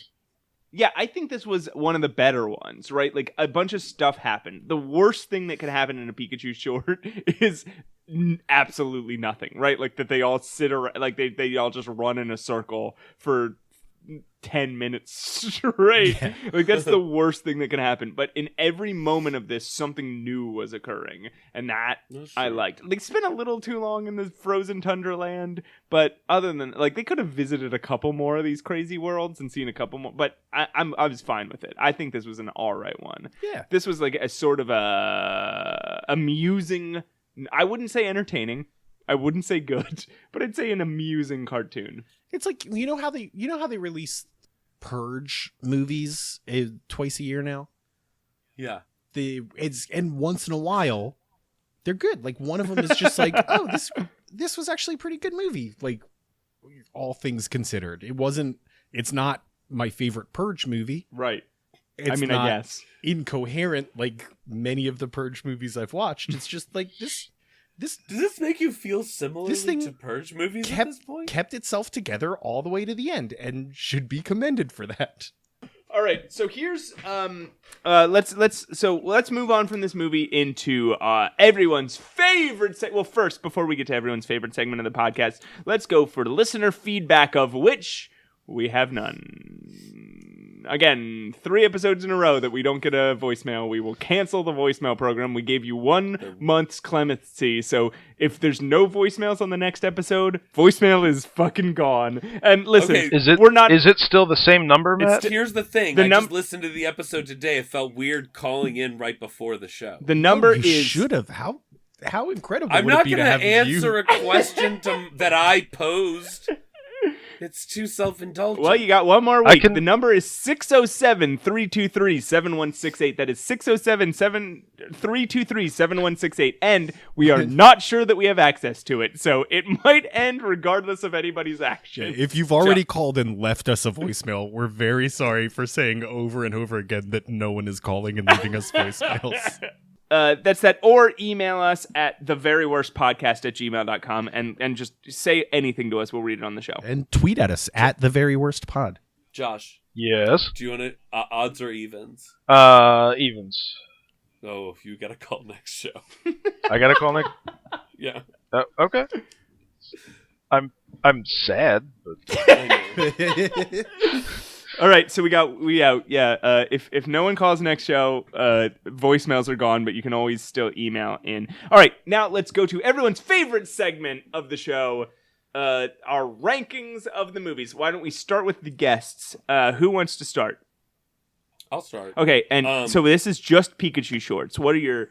Yeah, I think this was one of the better ones, right? Like, a bunch of stuff happened. The worst thing that could happen in a Pikachu short is absolutely nothing, right? Like, that they all sit around, like, they all just run in a circle for 10 minutes straight. Yeah. Like, that's the worst thing that can happen. But in every moment of this, something new was occurring. And that I liked. They spent a little too long in the frozen tundra land. But other than, like, they could have visited a couple more of these crazy worlds and seen a couple more. But I was fine with it. I think this was an all right one. Yeah. This was like a sort of a amusing, I wouldn't say entertaining, I wouldn't say good, but I'd say an amusing cartoon. It's like, you know how they release Purge movies twice a year now? Yeah. And once in a while they're good. Like, one of them is just like, oh, this was actually a pretty good movie. Like, all things considered, it's not my favorite Purge movie. Right. It's I guess incoherent like many of the Purge movies I've watched. It's just like this. Does this make you feel similarly to Purge movies at this point? Kept itself together all the way to the end and should be commended for that. All right, so here's let's move on from this movie into everyone's favorite well, first, before we get to everyone's favorite segment of the podcast, let's go for listener feedback, of which we have none. Again, 3 episodes in a row that we don't get a voicemail. We will cancel the voicemail program. We gave you 1 month's clemency, so if there's no voicemails on the next episode, voicemail is fucking gone. And listen, okay, is it still the same number, Matt? Here's the thing. I just listened to the episode today. It felt weird calling in right before the show. The number is... should have. How incredible I'm would it be to have you... I'm not going to answer a question that I posed. It's too self-indulgent. Well, you got one more week. The number is 607-323-7168. That is 607-323-7168. And we are not sure that we have access to it. So it might end regardless of anybody's action. If you've already called and left us a voicemail, we're very sorry for saying over and over again that no one is calling and leaving us voicemails. That's that. Or email us at theveryworstpodcast@gmail.com and just say anything to us. We'll read it on the show. And tweet at us at theverywworstpod. Josh. Yes? Do you want to odds or evens? Evens. Oh, you got to call next show. I got to call next? Yeah. Okay. I'm sad, but... All right, so we out. Yeah, if no one calls next show, voicemails are gone, but you can always still email in. All right, now let's go to everyone's favorite segment of the show, our rankings of the movies. Why don't we start with the guests? Who wants to start? I'll start. Okay, and so this is just Pikachu shorts. What are your,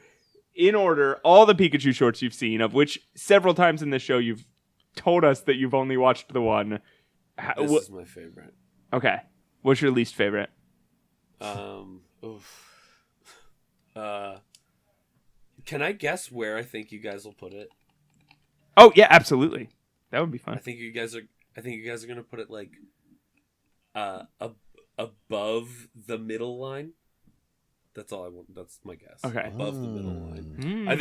in order, all the Pikachu shorts you've seen, of which several times in this show you've told us that you've only watched the one. This is my favorite. Okay. What's your least favorite? Can I guess where I think you guys will put it? Oh yeah, absolutely. That would be fun. I think you guys are gonna put it like above the middle line. That's all I want. That's my guess. Okay. Above the middle line. I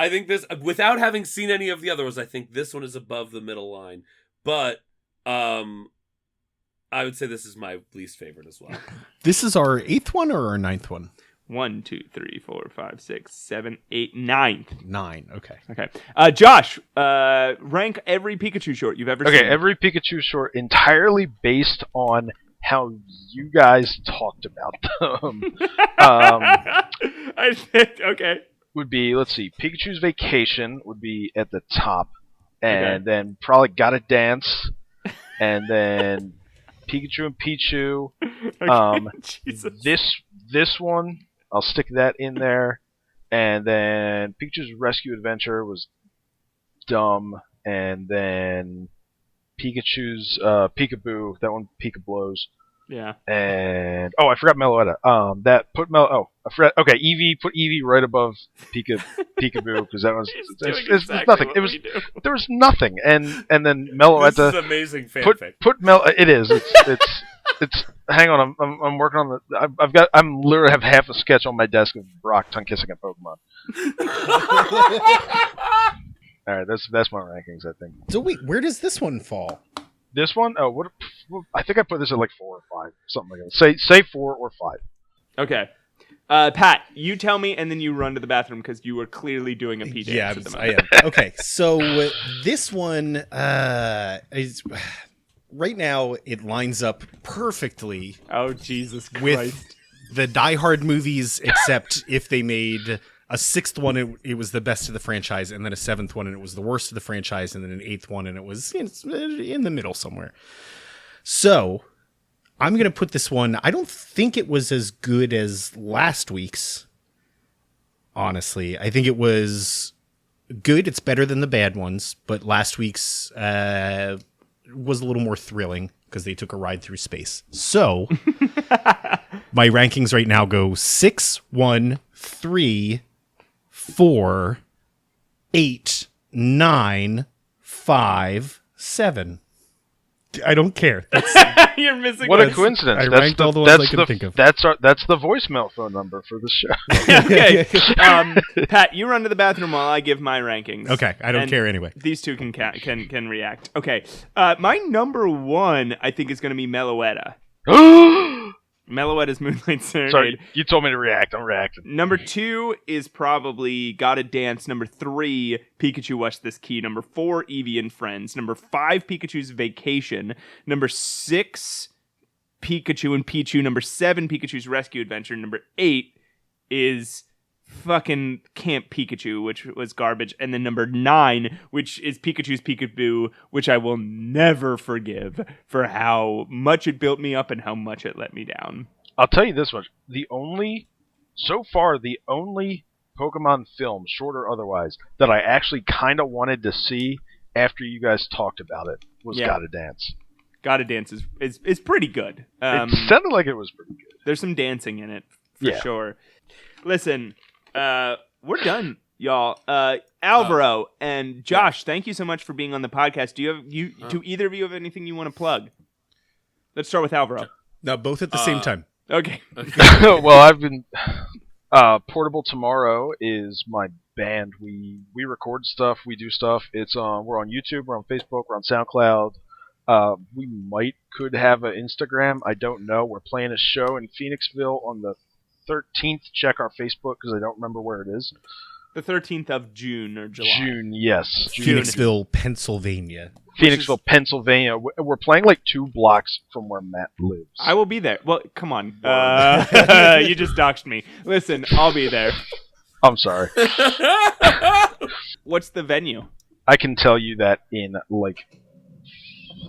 think this, without having seen any of the other ones, I think this one is above the middle line. But I would say this is my least favorite as well. This is our 8th one or our 9th one? 1, 2, 3, 4, 5, 6, 7, 8, 9th. 9. Okay. Josh, rank every Pikachu short you've ever seen. Okay, every Pikachu short entirely based on how you guys talked about them. I think, okay. Would be, let's see, Pikachu's Vacation would be at the top. And then probably Gotta Dance. and then Pikachu and Pichu. Jesus. This one, I'll stick that in there, and then Pikachu's Rescue Adventure was dumb, and then Pikachu's Peekaboo, that one Pika blows. Yeah. And I forgot Meloetta. I forgot. Okay, Eevee, put Eevee right above Peekaboo because that was it's nothing. There was nothing, and then Meloetta. This is amazing fanfic. It is. It's. Hang on, I'm working on the. I'm literally have half a sketch on my desk of Brock tongue kissing a Pokemon. All right, that's my rankings, I think. So wait, where does this one fall? This one? I think I put this at like 4 or 5, something like that. Say 4 or 5. Okay. Pat, you tell me, and then you run to the bathroom because you were clearly doing a pee dance. Yeah, at the I moment. am. Okay, so this one is right now. It lines up perfectly. Oh Jesus Christ! With the Die Hard movies, except if they made a 6th one, it was the best of the franchise, and then a 7th one, and it was the worst of the franchise, and then an 8th one, and it was in the middle somewhere. So, I'm going to put this one, I don't think it was as good as last week's, honestly. I think it was good. It's better than the bad ones, but last week's was a little more thrilling because they took a ride through space. So, my rankings right now go 6, 1, 3, 4, 8, 9, 5, 7. I don't care. You're missing. What a coincidence! I ranked all the ones I could think of. That's the voicemail phone number for the show. Okay, Pat, you run to the bathroom while I give my rankings. Okay, I don't care anyway. These two can react. Okay, my number 1 I think is going to be Meloetta. Meloetta's Moonlight Serenade. Sorry, you told me to react. I'm reacting. Number 2 is probably Gotta Dance. Number 3, Pikachu Watch This Key. Number 4, Eevee and Friends. Number 5, Pikachu's Vacation. Number 6, Pikachu and Pichu. Number 7, Pikachu's Rescue Adventure. Number 8 is fucking Camp Pikachu, which was garbage. And then number 9, which is Pikachu's Peekaboo, which I will never forgive for how much it built me up and how much it let me down. I'll tell you this much. So far, the only Pokemon film, short or otherwise, that I actually kind of wanted to see after you guys talked about it was Gotta Dance. Gotta Dance is pretty good. It sounded like it was pretty good. There's some dancing in it, for sure. Listen, we're done, y'all. Alvaro and Josh, thank you so much for being on the podcast. Do either of you have anything you want to plug? Let's start with Alvaro. No, both at the same time. Okay. Well, I've been Portable Tomorrow is my band. We record stuff, we do stuff. It's we're on YouTube, we're on Facebook, we're on SoundCloud. We could have an Instagram. I don't know. We're playing a show in Phoenixville on the 13th. Check our Facebook because I don't remember where it is. The 13th of June or July. June, yes. Phoenixville, Pennsylvania. Phoenixville, Pennsylvania. We're playing like 2 blocks from where Matt lives. I will be there. Well, come on. You just doxed me. Listen, I'll be there. I'm sorry. What's the venue? I can tell you that in like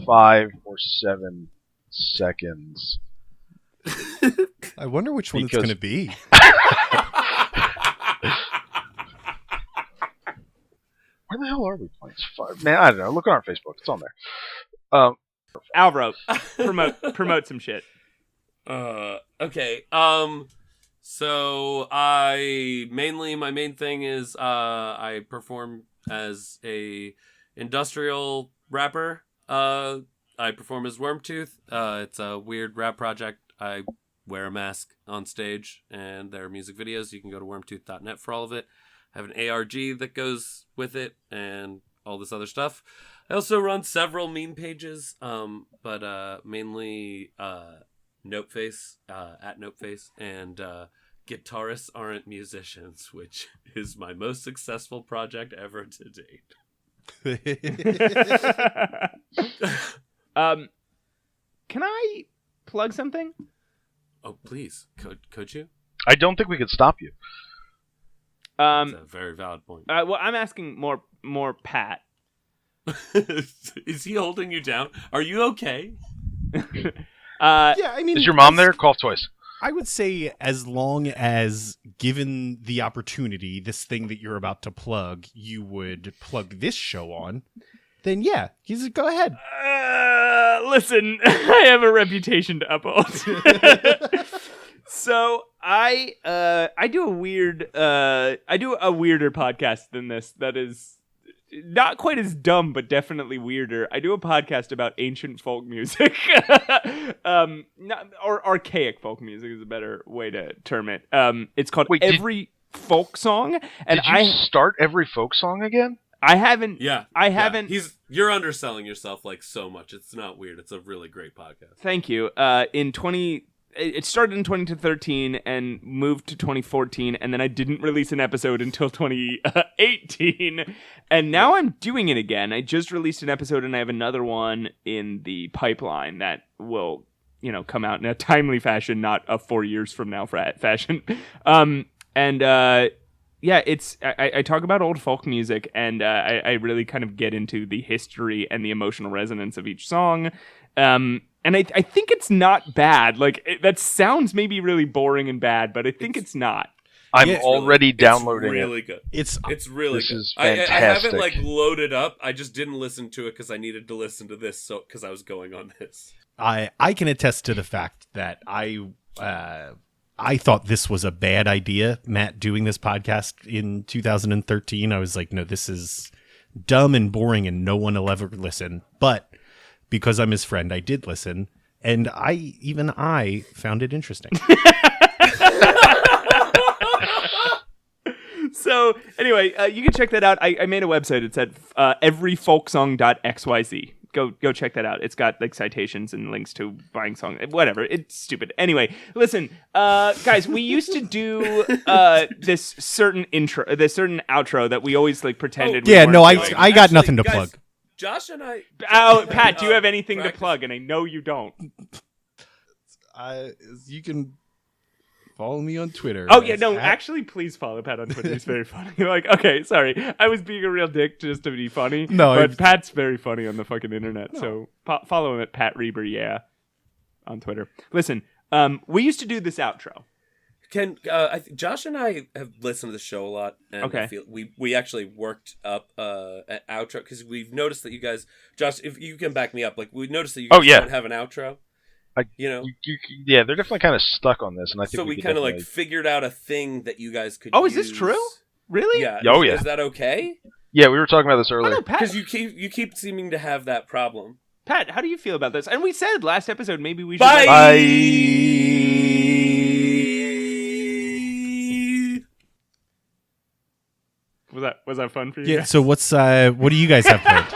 5 or 7 seconds. I wonder which one it's going to be. Where the hell are we playing? Man, I don't know. Look on our Facebook. It's on there. Alvaro, promote some shit. Okay. So my main thing is I perform as a industrial rapper. I perform as Wormtooth. It's a weird rap project. I wear a mask on stage, and there are music videos. You can go to wormtooth.net for all of it. I have an ARG that goes with it, and all this other stuff. I also run several meme pages, but mainly Noteface, at Noteface, and Guitarists Aren't Musicians, which is my most successful project ever to date. Can I plug something? Oh, please. Could you? I don't think we could stop you. That's a very valid point. Well, I'm asking more Pat. Is he holding you down? Are you okay? Yeah, I mean, is your mom there? Cough twice. I would say as long as, given the opportunity, this thing that you're about to plug, you would plug this show on, then yeah, go ahead. Listen, I have a reputation to uphold. So I do a weirder podcast than this. That is not quite as dumb, but definitely weirder. I do a podcast about ancient folk music, or archaic folk music is a better way to term it. It's called Every Folk Song. And did you start Every Folk Song again? I haven't. Yeah, I haven't. You're underselling yourself like so much. It's not weird. It's a really great podcast. Thank you. It started in 2013 and moved to 2014, and then I didn't release an episode until 2018, and now I'm doing it again. I just released an episode, and I have another one in the pipeline that will, come out in a timely fashion, not a 4 years from now fashion. Yeah, I talk about old folk music, and I really kind of get into the history and the emotional resonance of each song. And I think it's not bad. Like, that sounds maybe really boring and bad, but I think it's not. I'm already downloading it's really it. Good. It's really this good. Is I fantastic. haven't loaded up. I just didn't listen to it because I needed to listen to this because I was going on this. I can attest to the fact that I thought this was a bad idea, Matt, doing this podcast in 2013. I was like, no, this is dumb and boring and no one will ever listen. But because I'm his friend, I did listen, and I found it interesting. So anyway, you can check that out. I made a website. It's at everyfolksong.xyz. Go check that out. It's got citations and links to buying songs. Whatever. It's stupid. Anyway, listen, guys. We used to do this certain outro that we always pretended. Yeah, we no, weren't doing. I got nothing to plug. Josh and I. Pat, do you have anything to plug? And I know you don't. You can follow me on Twitter. Oh yeah, no, actually, please follow Pat on Twitter. He's very funny. Okay, sorry, I was being a real dick just to be funny. No, but Pat's very funny on the fucking internet. No. So follow him at Pat Reber, on Twitter. Listen, we used to do this outro. Josh and I have listened to the show a lot, and okay. I feel we actually worked up an outro because we've noticed that you guys, Josh, if you can back me up, we noticed that you guys don't have an outro. Yeah, they're definitely kind of stuck on this, and I think so we kind of figured out a thing that you guys could. Oh, use. Is this true? Really? Yeah. Oh, Is that okay? Yeah, we were talking about this earlier. Because you keep seeming to have that problem. Pat, how do you feel about this? And we said last episode maybe we should. Bye. Was that fun for you? Yeah. Guys? So what do you guys have planned?